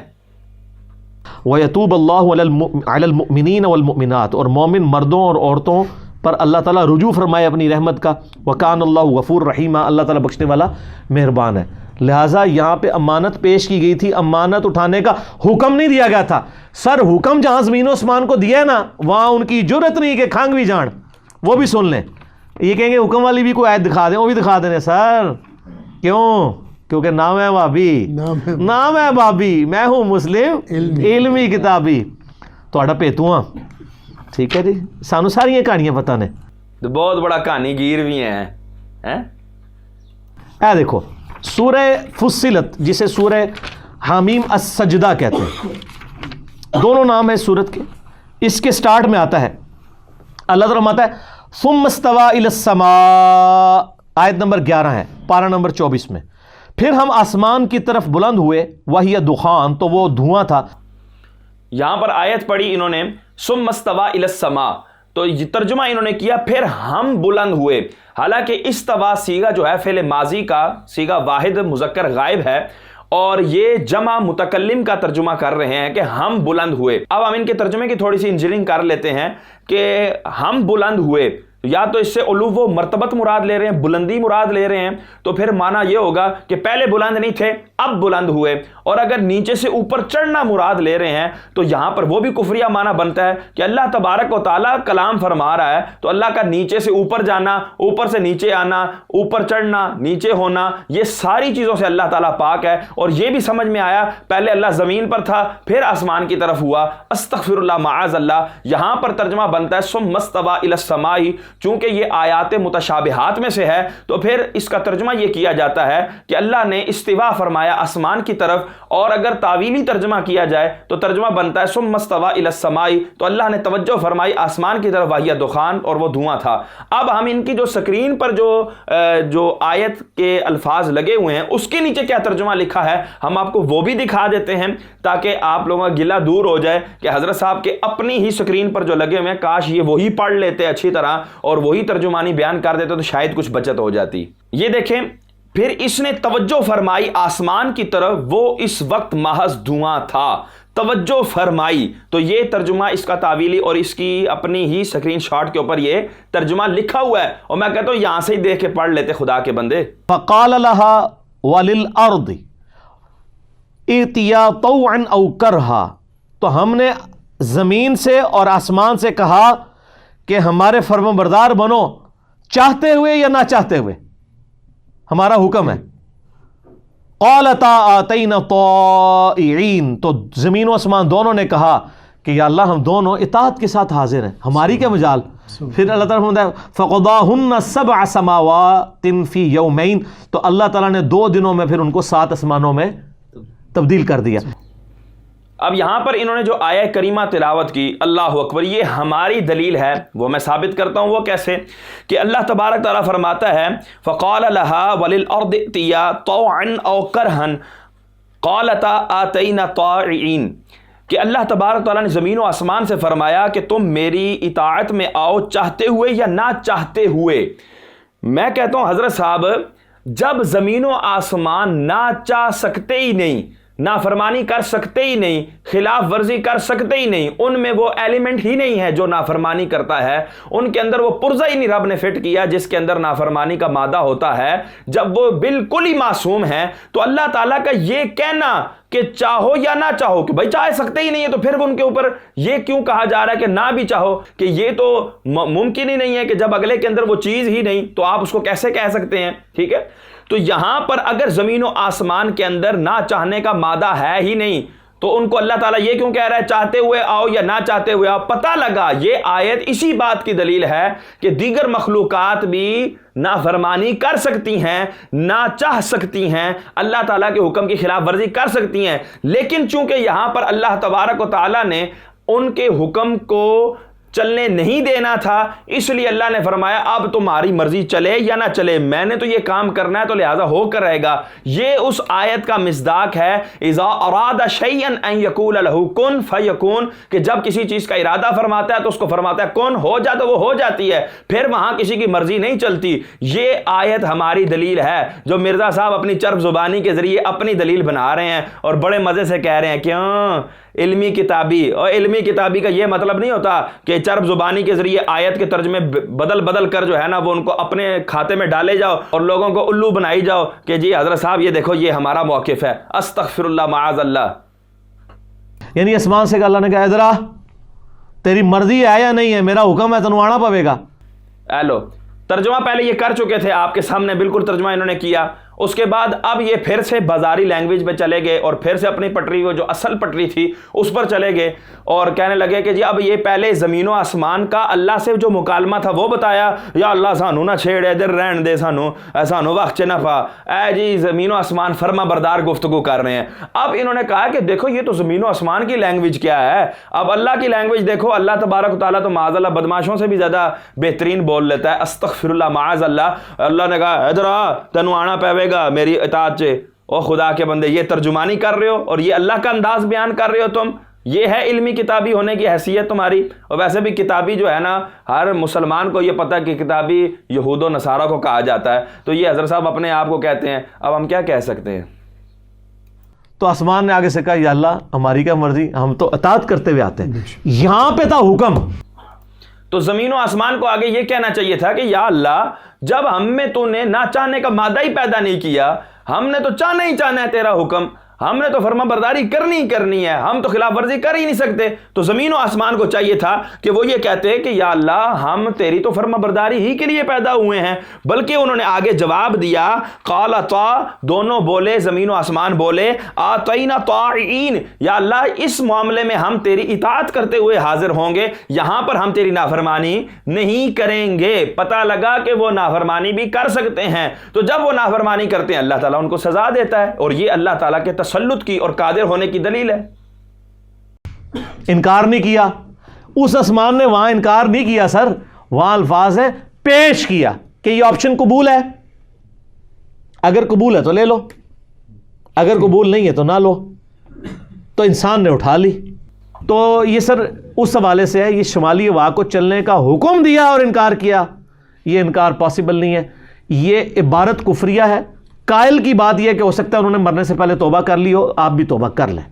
وَيَتُوبَ اللَّهُ عَلَى الْمُؤْمِنِينَ وَالْمُؤْمِنَاتِ، اور مومن مردوں اور عورتوں پر اللہ تعالیٰ رجوع فرمائے اپنی رحمت کا۔ وَكَانَ اللَّهُ غَفُورٌ رَحِيمًا، اللہ تعالیٰ بخشنے والا مہربان ہے۔ لہٰذا یہاں پہ امانت پیش کی گئی تھی، امانت اٹھانے کا حکم نہیں دیا گیا تھا۔ سر حکم جہاں زمین و اسمان کو دیا ہے نا وہاں ان کی جرت نہیں کہ کھانگ بھی جان، وہ بھی سن لیں۔ یہ کہیں گے حکم والی بھی کوئی آیت دکھا دیں، وہ بھی دکھا دیں سر، کیوں؟ کیونکہ نام ہے بابی، نام ہے بابی، میں ہوں مسلم علمی کتابی تھوڑا پیتواں، ٹھیک ہے جی، سانو ساری کہانیاں پتہ نے، تو بہت بڑا کہانی گیر بھی ہیں۔ اے دیکھو سورہ فصلت جسے سورہ حامیم السجدہ کہتے ہیں، دونوں نام ہیں سورت کے۔ اس کے سٹارٹ میں آتا ہے اللہ تعالیٰ فرماتا ہے ثم استوى الى السماء، آیت نمبر 11 ہے پارہ نمبر 24 میں، پھر ہم آسمان کی طرف بلند ہوئے، وہی دخان، تو وہ دھواں تھا۔ یہاں پر آیت پڑھی انہوں نے ثم استوى الى السماء، تو یہ ترجمہ انہوں نے کیا پھر ہم بلند ہوئے۔ حالانکہ استوا صیغہ جو ہے فعل ماضی کا صیغہ واحد مذکر غائب ہے اور یہ جمع متکلم کا ترجمہ کر رہے ہیں کہ ہم بلند ہوئے۔ اب ہم ان کے ترجمے کی تھوڑی سی انجینئرنگ کر لیتے ہیں کہ ہم بلند ہوئے، یا تو اس سے علو و مرتبت مراد لے رہے ہیں، بلندی مراد لے رہے ہیں، تو پھر معنی یہ ہوگا کہ پہلے بلند نہیں تھے اب بلند ہوئے۔ اور اگر نیچے سے اوپر چڑھنا مراد لے رہے ہیں تو یہاں پر وہ بھی کفریہ معنی بنتا ہے کہ اللہ تبارک و تعالیٰ کلام فرما رہا ہے تو اللہ کا نیچے سے اوپر جانا، اوپر سے نیچے آنا، اوپر چڑھنا، نیچے ہونا، یہ ساری چیزوں سے اللہ تعالیٰ پاک ہے۔ اور یہ بھی سمجھ میں آیا پہلے اللہ زمین پر تھا پھر آسمان کی طرف ہوا، استغفر اللہ معاذ اللہ۔ یہاں پر ترجمہ بنتا ہے ثم استوى الى السماء، چونکہ یہ آیات متشابہات میں سے ہے تو پھر اس کا ترجمہ یہ کیا جاتا ہے کہ اللہ نے استوا فرمایا آسمان کی طرف۔ اور اگر تعویلی ترجمہ کیا جائے تو ترجمہ بنتا ہے ثم استوى الى السماء، تو اللہ نے توجہ فرمائی آسمان کی طرف، وہی دخان، اور وہ دھواں تھا۔ اب ہم ان کی جو سکرین پر جو آیت کے الفاظ لگے ہوئے ہیں اس کے نیچے کیا ترجمہ لکھا ہے ہم آپ کو وہ بھی دکھا دیتے ہیں تاکہ آپ لوگوں کا گلہ دور ہو جائے کہ حضرت صاحب کے اپنی ہی سکرین پر جو لگے ہوئے ہیں کاش یہ وہی پڑھ لیتے اچھی طرح اور وہی ترجمانی بیان کر دیتے تو شاید کچھ بچت ہو جاتی۔ یہ دیکھیں پھر اس نے توجہ فرمائی آسمان کی طرف، وہ اس وقت محض دھواں تھا۔ توجہ فرمائی. تو یہ ترجمہ اس کا تعویلی اور اس کی اپنی ہی سکرین شاٹ کے اوپر یہ ترجمہ لکھا ہوا ہے, اور میں کہتا ہوں یہاں سے ہی دیکھ کے پڑھ لیتے خدا کے بندے. فقال لها وللارض ائتیا طوعا او کرہا, تو ہم نے زمین سے اور آسمان سے کہا کہ ہمارے فرما بردار بنو, چاہتے ہوئے یا نہ چاہتے ہوئے, ہمارا حکم ہے. قالتا آتینا طائعین, تو زمین و آسمان دونوں نے کہا کہ یا اللہ ہم دونوں اطاعت کے ساتھ حاضر ہیں, ہماری کیا مجال. پھر اللہ تعالیٰ فرماتا ہے فقضاہن 7 سماوات فی یومین, تو اللہ تعالیٰ نے 2 دنوں میں پھر ان کو 7 آسمانوں میں تبدیل کر دیا. اب یہاں پر انہوں نے جو آیہ کریمہ تلاوت کی, اللہ اکبر, یہ ہماری دلیل ہے, وہ میں ثابت کرتا ہوں. وہ کیسے کہ اللہ تبارک تعالیٰ فرماتا ہے فقال لها وللارض ائتیا طوعا او کرہا قالتا آتینا طائعین, کہ اللہ تبارک تعالیٰ نے زمین و آسمان سے فرمایا کہ تم میری اطاعت میں آؤ چاہتے ہوئے یا نہ چاہتے ہوئے. میں کہتا ہوں حضرت صاحب, جب زمین و آسمان نہ چاہ سکتے ہی نہیں, نافرمانی کر سکتے ہی نہیں, خلاف ورزی کر سکتے ہی نہیں, ان میں وہ ایلیمنٹ ہی نہیں ہے جو نافرمانی کرتا ہے, ان کے اندر وہ پرزہ ہی نہیں رب نے فٹ کیا جس کے اندر نافرمانی کا مادہ ہوتا ہے, جب وہ بالکل ہی معصوم ہے, تو اللہ تعالیٰ کا یہ کہنا کہ چاہو یا نہ چاہو, کہ بھائی چاہ سکتے ہی نہیں ہے, تو پھر ان کے اوپر یہ کیوں کہا جا رہا ہے کہ نہ بھی چاہو, کہ یہ تو ممکن ہی نہیں ہے کہ جب اگلے کے اندر وہ چیز ہی نہیں تو آپ اس کو کیسے کہہ سکتے ہیں. ٹھیک ہے, تو یہاں پر اگر زمین و آسمان کے اندر نہ چاہنے کا مادہ ہے ہی نہیں, تو ان کو اللہ تعالیٰ یہ کیوں کہہ رہا ہے چاہتے ہوئے آؤ یا نہ چاہتے ہوئے آؤ. پتہ لگا یہ آیت اسی بات کی دلیل ہے کہ دیگر مخلوقات بھی نافرمانی کر سکتی ہیں, نہ چاہ سکتی ہیں, اللہ تعالیٰ کے حکم کی خلاف ورزی کر سکتی ہیں, لیکن چونکہ یہاں پر اللہ تبارک و تعالیٰ نے ان کے حکم کو چلنے نہیں دینا تھا, اس لیے اللہ نے فرمایا اب تمہاری مرضی چلے یا نہ چلے, میں نے تو یہ کام کرنا ہے تو لہذا ہو کر رہے گا. یہ اس آیت کا مصداق ہے اذا اراد شیئا ان یقول له کن فیکون, کہ جب کسی چیز کا ارادہ فرماتا ہے تو اس کو فرماتا ہے کن ہو جا, تو وہ ہو جاتی ہے, پھر وہاں کسی کی مرضی نہیں چلتی. یہ آیت ہماری دلیل ہے, جو مرزا صاحب اپنی چرب زبانی کے ذریعے اپنی دلیل بنا رہے ہیں اور بڑے مزے سے کہہ رہے ہیں کیوں علمی کتابی. اور علمی کتابی کا یہ مطلب نہیں ہوتا کہ چرب زبانی کے ذریعے آیت کے ترجمے بدل کر جو ہے نا وہ ان کو اپنے کھاتے میں ڈالے جاؤ اور لوگوں کو الو بنائی جاؤ کہ جی حضرت صاحب یہ دیکھو یہ ہمارا موقف ہے. استغفر اللہ معاذ اللہ. یعنی آسمان سے اللہ نے کہا ادرا تیری مرضی ہے یا نہیں ہے, میرا حکم ہے تنوں آنا پوے گا. لو ترجمہ پہلے یہ کر چکے تھے آپ کے سامنے, بالکل ترجمہ انہوں نے کیا. اس کے بعد اب یہ پھر سے بازاری لینگویج پہ چلے گئے اور پھر سے اپنی پٹری وہ جو اصل پٹری تھی اس پر چلے گئے اور کہنے لگے کہ جی اب یہ پہلے زمین و آسمان کا اللہ سے جو مکالمہ تھا وہ بتایا, یا اللہ سانو نہ چھیڑ, ادھر رہن دے, سانو وقت چ نہ پا, اے جی زمین و آسمان فرما بردار گفتگو کر رہے ہیں. اب انہوں نے کہا کہ دیکھو یہ تو زمین و آسمان کی لینگویج کیا ہے, اب اللہ کی لینگویج دیکھو. اللہ تبارک و تعالیٰ تو معاذ اللہ بدماشوں سے بھی زیادہ بہترین بول لیتا ہے. استغفر اللہ معاذ اللہ. اللہ نے کہا ادھر آ تینوں آنا پے گا میری اطاعت سے. او خدا کے بندے, یہ ترجمانی کر رہے ہو اور یہ اللہ کا انداز بیان کر رہے ہو تم, یہ ہے علمی کتابی ہونے کی حیثیت تمہاری. اور ویسے بھی کتابی جو ہے نا ہر مسلمان کو یہ پتہ کہ کتابی یہود و نصارہ کو کہا جاتا ہے, تو یہ حضرت صاحب اپنے آپ کو کہتے ہیں. اب ہم کیا کہہ سکتے ہیں. تو آسمان نے آگے سے کہا یا اللہ ہماری کیا مرضی, ہم تو اطاعت کرتے ہوئے آتے ہیں. یہاں پہ تھا حکم. تو زمین و آسمان کو آگے یہ کہنا چاہیے تھا کہ یا اللہ جب ہم میں تو نے نہ چاہنے کا مادہ ہی پیدا نہیں کیا, ہم نے تو چاہنا ہی چاہنا ہے تیرا حکم, ہم نے تو فرما برداری کرنی ہے, ہم تو خلاف ورزی کر ہی نہیں سکتے. تو زمین و آسمان کو چاہیے تھا کہ وہ یہ کہتے کہ یا اللہ ہم تیری تو فرما برداری ہی کے لیے پیدا ہوئے ہیں. بلکہ انہوں نے آگے جواب دیا قالتا, دونوں بولے زمین و آسمان بولے آتینا طائعین, یا اللہ اس معاملے میں ہم تیری اطاعت کرتے ہوئے حاضر ہوں گے, یہاں پر ہم تیری نافرمانی نہیں کریں گے. پتہ لگا کہ وہ نافرمانی بھی کر سکتے ہیں, تو جب وہ نافرمانی کرتے ہیں اللہ تعالیٰ ان کو سزا دیتا ہے, اور یہ اللہ تعالیٰ کے تسلط کی اور قادر ہونے کی دلیل ہے. انکار نہیں کیا اس آسمان نے, وہاں انکار نہیں کیا سر, وہاں الفاظ ہے پیش کیا کہ یہ آپشن قبول ہے, اگر قبول ہے تو لے لو, اگر قبول نہیں ہے تو نہ لو. تو انسان نے اٹھا لی. تو یہ سر اس حوالے سے ہے, یہ شمالی ہوا کو چلنے کا حکم دیا اور انکار کیا, یہ انکار پاسبل نہیں ہے. یہ عبارت کفریہ ہے. قائل کی بات یہ کہ ہو سکتا ہے انہوں نے مرنے سے پہلے توبہ کر لی ہو, آپ بھی توبہ کر لیں.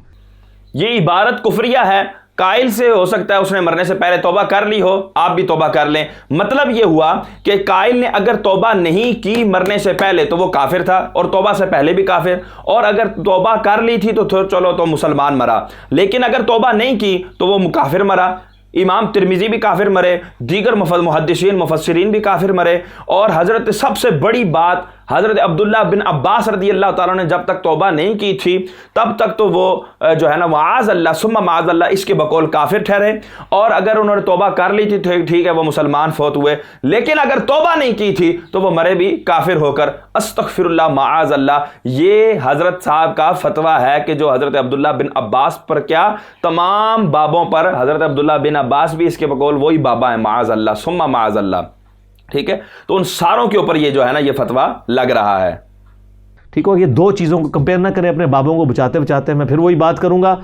یہ عبارت کفریہ ہے. قائل سے ہو سکتا ہے اس نے مرنے سے پہلے توبہ کر لی ہو, آپ بھی توبہ کر لیں. مطلب یہ ہوا کہ قائل نے اگر توبہ نہیں کی مرنے سے پہلے تو وہ کافر تھا, اور توبہ سے پہلے بھی کافر, اور اگر توبہ کر لی تھی تو چلو تو مسلمان مرا, لیکن اگر توبہ نہیں کی تو وہ کافر مرا. امام ترمذی بھی کافر مرے, دیگر محدثین مفسرین بھی کافر مرے. اور حضرت سب سے بڑی بات, حضرت عبداللہ بن عباس رضی اللہ تعالیٰ نے جب تک توبہ نہیں کی تھی تب تک تو وہ جو ہے نا معاذ اللہ ثم معاذ اللہ اس کے بقول کافر ٹھہرے, اور اگر انہوں نے توبہ کر لی تھی ٹھیک ہے وہ مسلمان فوت ہوئے, لیکن اگر توبہ نہیں کی تھی تو وہ مرے بھی کافر ہو کر. استغفر اللہ معاذ اللہ, یہ حضرت صاحب کا فتویٰ ہے کہ جو حضرت عبداللہ بن عباس پر کیا تمام بابوں پر, حضرت عبداللہ بن عباس بھی اس کے بقول وہی بابا ہیں معاذ اللہ ثم معاذ اللہ. ٹھیک ہے, تو ان ساروں کے اوپر یہ جو ہے نا یہ فتویٰ لگ رہا ہے. ٹھیک ہو, یہ دو چیزوں کو کمپیئر نہ کریں اپنے بابوں کو بچاتے بچاتے. میں پھر وہی بات کروں گا,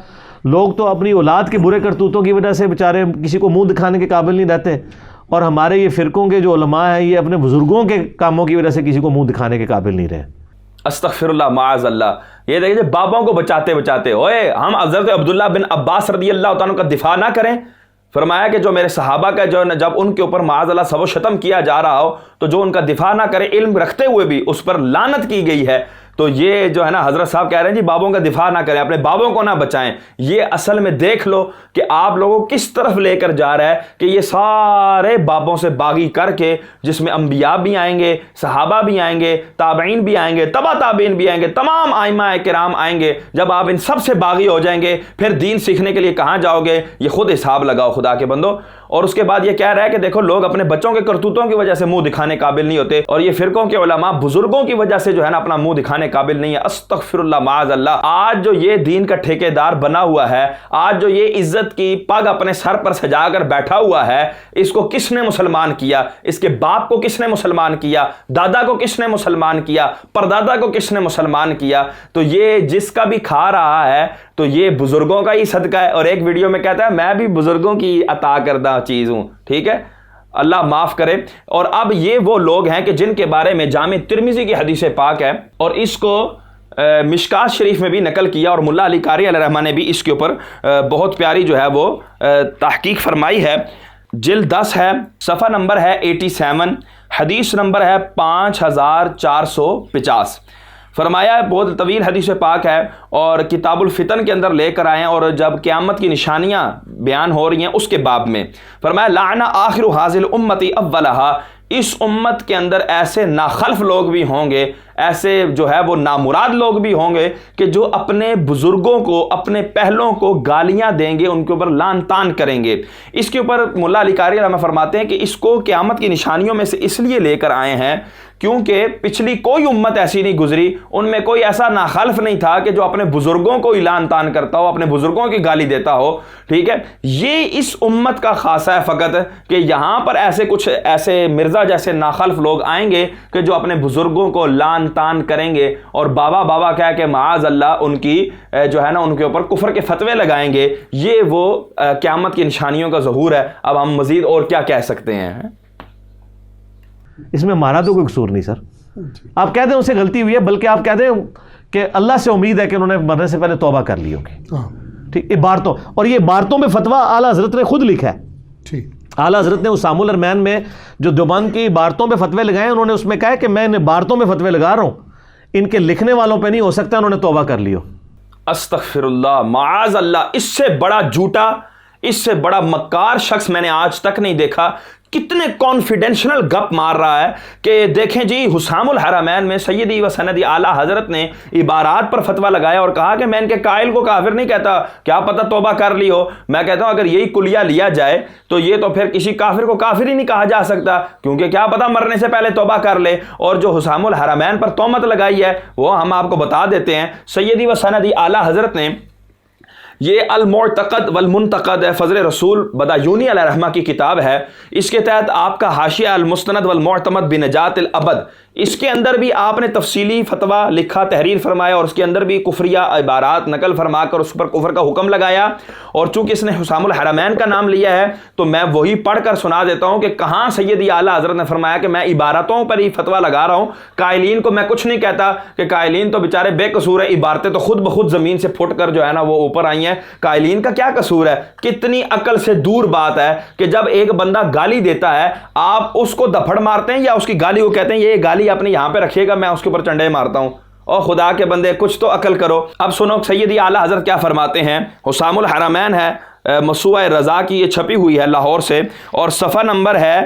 لوگ تو اپنی اولاد کے برے کرتوتوں کی وجہ سے بیچارے کسی کو منہ دکھانے کے قابل نہیں رہتے, اور ہمارے یہ فرقوں کے جو علماء ہیں یہ اپنے بزرگوں کے کاموں کی وجہ سے کسی کو منہ دکھانے کے قابل نہیں رہے. استغفر اللہ معاذ اللہ. یہ دیکھیے بابوں کو بچاتے بچاتے اوئے ہم حضرت عبداللہ بن عباس رضی اللہ تعالیٰ کا دفاع نہ کریں. فرمایا کہ جو میرے صحابہ کا جو جب ان کے اوپر معاذ اللہ سب و شتم کیا جا رہا ہو تو جو ان کا دفاع نہ کرے, علم رکھتے ہوئے بھی اس پر لعنت کی گئی ہے. تو یہ جو ہے نا حضرت صاحب کہہ رہے ہیں جی بابوں کا دفاع نہ کریں, اپنے بابوں کو نہ بچائیں. یہ اصل میں دیکھ لو کہ آپ لوگوں کو کس طرف لے کر جا رہا ہے کہ یہ سارے بابوں سے باغی کر کے, جس میں انبیاء بھی آئیں گے, صحابہ بھی آئیں گے, تابعین بھی آئیں گے, تبع تابعین بھی آئیں گے, تمام ائمہ کرام آئیں گے. جب آپ ان سب سے باغی ہو جائیں گے پھر دین سیکھنے کے لیے کہاں جاؤ گے؟ یہ خود حساب لگاؤ خدا کے بندو. اور اس کے بعد یہ کہہ رہا ہے کہ دیکھو لوگ اپنے بچوں کے کرتوتوں کی وجہ سے منہ دکھانے قابل نہیں ہوتے, اور یہ فرقوں کے علماء بزرگوں کی وجہ سے جو ہے نا اپنا منہ دکھانے قابل نہیں ہے. استغفر اللہ معاذ اللہ. آج جو یہ دین کا ٹھیکیدار بنا ہوا ہے, آج جو یہ عزت کی پگ اپنے سر پر سجا کر بیٹھا ہوا ہے, اس کو کس نے مسلمان کیا؟ اس کے باپ کو کس نے مسلمان کیا؟ دادا کو کس نے مسلمان کیا؟ پردادا کو کس نے مسلمان کیا؟ تو یہ جس کا بھی کھا رہا ہے تو یہ بزرگوں کا ہی صدقہ ہے. اور ایک ویڈیو میں کہتا ہے میں بھی بزرگوں کی عطا کردہ چیز ہوں. ٹھیک ہے, اللہ معاف کرے. اور اب یہ وہ لوگ ہیں کہ جن کے بارے میں جامع ترمذی کی حدیث پاک ہے, اور اس کو مشکات شریف میں بھی نقل کیا, اور ملا علی قاری علیہ الرحمہ نے بھی اس کے اوپر بہت پیاری جو ہے وہ تحقیق فرمائی ہے. جلد 10 ہے, صفحہ نمبر ہے 87, حدیث نمبر ہے 5450. فرمایا بہت طویل حدیث پاک ہے, اور کتاب الفتن کے اندر لے کر آئے ہیں, اور جب قیامت کی نشانیاں بیان ہو رہی ہیں اس کے باب میں فرمایا لعن آخر حاضل امتی اولہا. اس امت کے اندر ایسے ناخلف لوگ بھی ہوں گے, ایسے جو ہے وہ نامراد لوگ بھی ہوں گے کہ جو اپنے بزرگوں کو, اپنے پہلوں کو گالیاں دیں گے, ان کے اوپر لعن طعن کریں گے. اس کے اوپر ملا علی قاری رحمہ فرماتے ہیں کہ اس کو قیامت کی نشانیوں میں سے اس لیے لے کر آئے ہیں کیونکہ پچھلی کوئی امت ایسی نہیں گزری, ان میں کوئی ایسا ناخلف نہیں تھا کہ جو اپنے بزرگوں کو اعلان طعن کرتا ہو, اپنے بزرگوں کی گالی دیتا ہو. ٹھیک ہے, یہ اس امت کا خاصہ ہے فقط کہ یہاں پر ایسے کچھ ایسے مرزا جیسے ناخلف لوگ آئیں گے کہ جو اپنے بزرگوں کو لعن طعن کریں گے, اور بابا بابا کہہ کہ معاذ اللہ ان کی جو ہے نا ان کے اوپر کفر کے فتوے لگائیں گے. یہ وہ قیامت کی نشانیوں کا ظہور ہے. اب ہم مزید اور کیا کہہ سکتے ہیں؟ اس میں ہمارا تو کوئی قصور نہیں سر. آپ کہہ دیں اسے غلطی ہوئی ہے, بلکہ آپ کہہ دیں کہ اللہ سے امید ہے کہ انہوں نے مرنے سے پہلے توبہ کر لی ہوگی. ٹھیک, عبارتوں, اور یہ عبارتوں میں فتویٰ اعلیٰ حضرت نے خود لکھا ہے. اعلیٰ حضرت نے اسام الارمین میں جو دیوبند کی عبارتوں پہ فتوے لگائے, انہوں نے اس میں کہا ہے کہ میں ان عبارتوں میں فتوے لگا رہا ہوں, ان کے لکھنے والوں پہ نہیں ہو سکتا انہوں نے توبہ کر لی ہو. استغفر اللہ معاذ اللہ. اس سے بڑا جھوٹا, اس سے بڑا مکار شخص میں نے آج تک نہیں دیکھا. کتنے کانفیڈینشنل گپ مار رہا ہے کہ دیکھیں جی حسام الحرمین میں سیدی و سندی اعلیٰ حضرت نے عبارات پر فتویٰ لگایا اور کہا کہ میں ان کے قائل کو کافر نہیں کہتا, کیا پتہ توبہ کر لی ہو. میں کہتا ہوں اگر یہی کلیہ لیا جائے تو یہ تو پھر کسی کافر کو کافر ہی نہیں کہا جا سکتا, کیونکہ کیا پتہ مرنے سے پہلے توبہ کر لے. اور جو حسام الحرمین پر تہمت لگائی ہے وہ ہم آپ کو بتا دیتے ہیں. سیدی و سندی اعلیٰ حضرت نے, یہ المعتقد والمنتقد ہے, فضل رسول بدایونی علیہ رحمہ کی کتاب ہے. اس کے تحت آپ کا حاشیہ المستند والمعتمد بنجات الابد, اس کے اندر بھی آپ نے تفصیلی فتویٰ لکھا، تحریر فرمایا، اور اس کے اندر بھی کفریہ عبارات نقل فرما کر اس پر کفر کا حکم لگایا. اور چونکہ اس نے حسام الحرمین کا نام لیا ہے تو میں وہی پڑھ کر سنا دیتا ہوں کہ کہاں سیدی اعلیٰ حضرت نے فرمایا کہ میں عبارتوں پر ہی فتویٰ لگا رہا ہوں، قائلین کو میں کچھ نہیں کہتا کہ قائلین تو بیچارے بے قصور ہے، عبارتیں تو خود بخود زمین سے پھٹ کر جو ہے نا وہ اوپر آئی ہیں، قائلین کا کیا قصور ہے. کتنی عقل سے دور بات ہے کہ جب ایک بندہ گالی دیتا ہے آپ اس کو دفڑ مارتے ہیں یا اس کی گالی کو کہتے ہیں یہ گالی اپنے یہاں پہ رکھیے گا، میں اس کے اوپر چنڈے مارتا ہوں. اور خدا کے بندے کچھ تو عقل کرو. اب سنو سیدی اعلیٰ حضرت کیا فرماتے ہیں. حسام الحرمین ہے، موسوعہ رضا کی یہ چھپی ہوئی ہے لاہور سے، اور صفحہ نمبر ہے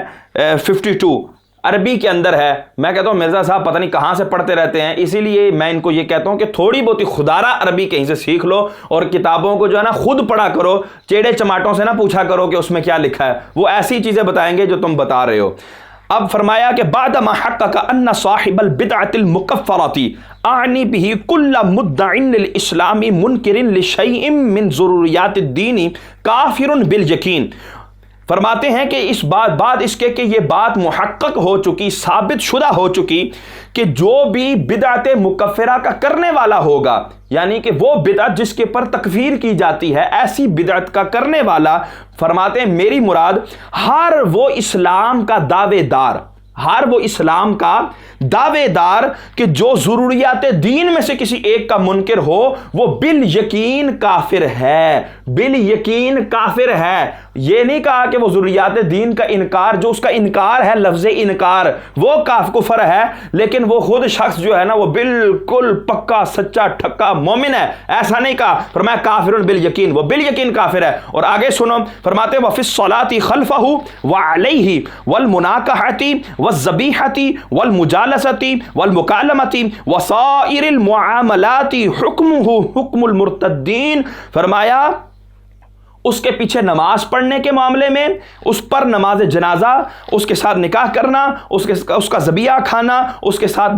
52، عربی کے اندر ہے. میں کہتا ہوں مرزا صاحب پتہ نہیں کہاں سے پڑھتے رہتے ہیں، اسی لیے میں ان کو یہ کہتا ہوں کہ تھوڑی بہت خدارہ عربی کہیں سے سیکھ لو اور کتابوں کو جو ہے نا خود پڑھا کرو، چیڑے چماٹوں سے نہ پوچھا کرو کہ اس میں کیا لکھا ہے، وہ ایسی چیزیں بتائیں گے جو تم بتا رہے ہو. اب فرمایا کہ بعد ما حقق ان صاحب البدعة المكفرة اعنی به كل مدع للاسلام منکر لشیء من ضروریات الدین کافر بالیقین. فرماتے ہیں کہ اس بعد اس کے کہ یہ بات محقق ہو چکی، ثابت شدہ ہو چکی کہ جو بھی بدعت مکفرہ کا کرنے والا ہوگا، یعنی کہ وہ بدعت جس کے پر تکفیر کی جاتی ہے، ایسی بدعت کا کرنے والا، فرماتے ہیں میری مراد ہر وہ اسلام کا دعوے دار، ہر وہ اسلام کا دعوے دار کہ جو ضروریات دین میں سے کسی ایک کا منکر ہو، وہ بالیقین کافر ہے، بالیقین کافر ہے. یہ نہیں کہا کہ وہ ضروریات دین کا انکار، جو اس کا انکار ہے لفظ انکار وہ کفر ہے، لیکن وہ خود شخص جو ہے نا وہ بالکل پکا سچا ٹھکا مومن ہے، ایسا نہیں کہا. فرمایا کافر بالیقین، وہ بالیقین کافر ہے. اور آگے سنو، فرماتے ہیں وفی الصلاۃ خلفہ وعلیہ والمناکحۃ والذبیحۃ والمجالسۃ والمکالمۃ وسائر المعاملات حکمہ حکم المرتدین. فرمایا اس کے پیچھے نماز پڑھنے کے معاملے میں، اس پر نماز جنازہ، اس کے ساتھ نکاح کرنا، اس کا ذبیحہ کھانا، اس کے ساتھ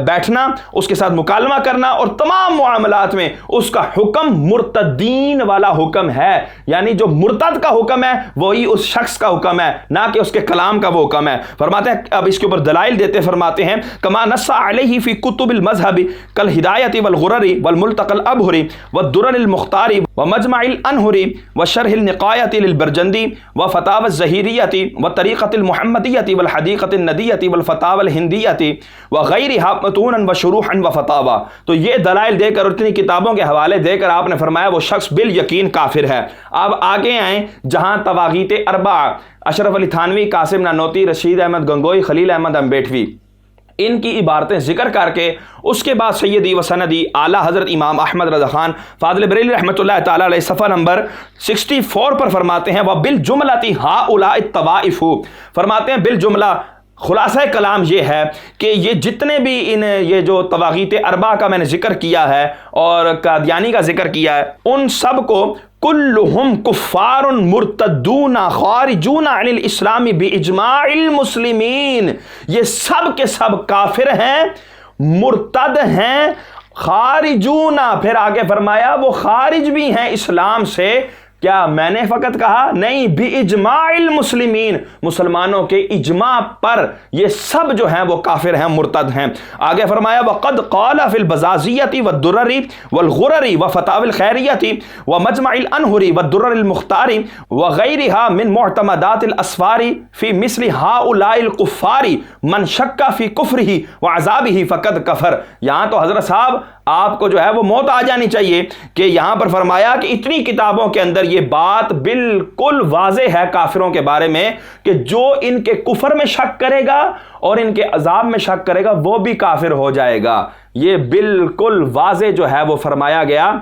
بیٹھنا، اس کے ساتھ مکالمہ کرنا، اور تمام معاملات میں اس کا حکم مرتدین والا حکم ہے. یعنی جو مرتد کا حکم ہے وہی اس شخص کا حکم ہے، نہ کہ اس کے کلام کا وہ حکم ہے. فرماتے ہیں اب اس کے اوپر دلائل دیتے، فرماتے ہیں کما نص علیہ فی کتب المذہب کالہدایۃ والغرر والملتقى الابہر والدرر المختار ومجمع الانہر وشرح النقایۃ للبرجندی وفتاوی الظہیریۃ وطریقۃ المحمدیۃ والحدیقۃ الندیۃ والفتاوی الہندیۃ وغیرہا متونا وشروحا وفتاوی. تو یہ دلائل دے کر اور اتنی کتابوں کے حوالے دے کر آپ نے فرمایا وہ شخص بالیقین کافر ہے. اب آگے آئیں جہاں طواغیت اربعہ، اشرف علی تھانوی، قاسم نانوتی، رشید احمد گنگوئی، خلیل احمد امبیٹوی، ان کی عبارتیں ذکر کر کے اس کے بعد سیدی و سندی اعلیٰ حضرت امام احمد رضا خان فاضل بریلوی رحمۃ اللہ تعالیٰ علیہ صفحہ نمبر 64 پر فرماتے ہیں وَبِالْجُمْلَةِ هَؤُلَاءِ الطَّوَائِفُ. فرماتے ہیں بالجملہ خلاصہ کلام یہ ہے کہ یہ جتنے بھی یہ جو طواغیت اربعہ کا میں نے ذکر کیا ہے اور قادیانی کا ذکر کیا ہے، ان سب کو کلہم کفار مرتدون خارجون عن الاسلام باجماع المسلمین، یہ سب کے سب کافر ہیں، مرتد ہیں، خارجون، پھر آگے فرمایا وہ خارج بھی ہیں اسلام سے. کیا میں نے فقط کہا؟ نہیں، باجماع المسلمین، مسلمانوں کے اجماع پر یہ سب جو ہیں وہ کافر ہیں، مرتد ہیں. آگے فرمایا وقد قال فی البزازیۃ والدرر والغرر وفتاوی الخیریۃ ومجمع الانہر والدرر المختار وغیرها من معتمدات الاسفار فی مثل هؤلاء الکفار من شک فی کفرہ وعذابہ فقد کفر. یہاں تو حضرت صاحب آپ کو جو ہے وہ موت آ جانی چاہیے کہ یہاں پر فرمایا کہ اتنی کتابوں کے اندر یہ بات بالکل واضح ہے کافروں کے بارے میں کہ جو ان کے کفر میں شک کرے گا اور ان کے عذاب میں شک کرے گا وہ بھی کافر ہو جائے گا. یہ بالکل واضح جو ہے وہ فرمایا گیا.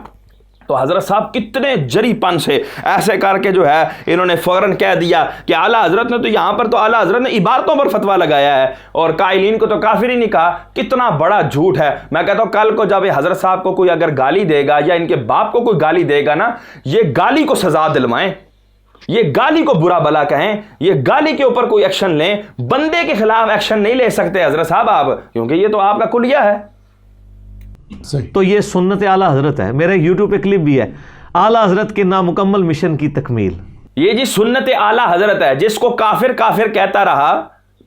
تو حضرت صاحب کتنے جری پن سے ایسے کر کے جو ہے انہوں نے فوراً کہہ دیا کہ اعلیٰ حضرت نے تو یہاں پر تو اعلیٰ حضرت نے عبارتوں پر فتویٰ لگایا ہے اور قائلین کو تو کافر ہی نہیں کہا. کتنا بڑا جھوٹ ہے. میں کہتا ہوں کل کو جب یہ حضرت صاحب کو کوئی اگر گالی دے گا یا ان کے باپ کو کوئی گالی دے گا نا، یہ گالی کو سزا دلوائیں، یہ گالی کو برا بلا کہیں، یہ گالی کے اوپر کوئی ایکشن لیں. بندے کے خلاف ایکشن نہیں لے سکتے حضرت صاحب آپ، کیونکہ یہ تو آپ کا کلیہ ہے. تو یہ سنت اعلیٰ حضرت ہے. میرے یوٹیوب پہ کلپ بھی ہے، اعلیٰ حضرت کے نامکمل مشن کی تکمیل. یہ جی سنت اعلیٰ حضرت ہے. جس کو کافر کافر کہتا رہا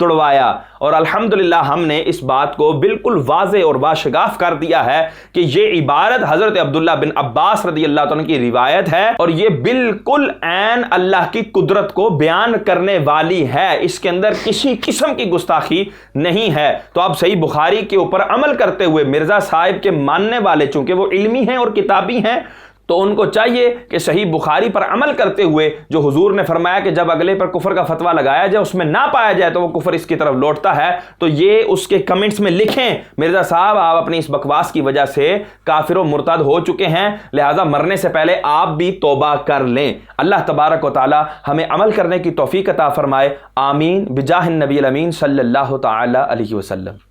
توڑوایا، اور الحمدللہ ہم نے اس بات کو بالکل واضح اور واشگاف کر دیا ہے کہ یہ عبارت حضرت عبداللہ بن عباس رضی اللہ عنہ کی روایت ہے، اور یہ بالکل عین اللہ کی قدرت کو بیان کرنے والی ہے، اس کے اندر کسی قسم کی گستاخی نہیں ہے۔ تو اب صحیح بخاری کے اوپر عمل کرتے ہوئے مرزا صاحب کے ماننے والے چونکہ وہ علمی ہیں اور کتابی ہیں، تو ان کو چاہیے کہ صحیح بخاری پر عمل کرتے ہوئے جو حضور نے فرمایا کہ جب اگلے پر کفر کا فتویٰ لگایا جائے اس میں نہ پایا جائے تو وہ کفر اس کی طرف لوٹتا ہے، تو یہ اس کے کمنٹس میں لکھیں مرزا صاحب آپ اپنی اس بکواس کی وجہ سے کافر و مرتد ہو چکے ہیں، لہٰذا مرنے سے پہلے آپ بھی توبہ کر لیں۔ اللہ تبارک و تعالی ہمیں عمل کرنے کی توفیق عطا فرمائے، آمین بجاہ النبی الامین صلی اللہ تعالی علیہ وسلم۔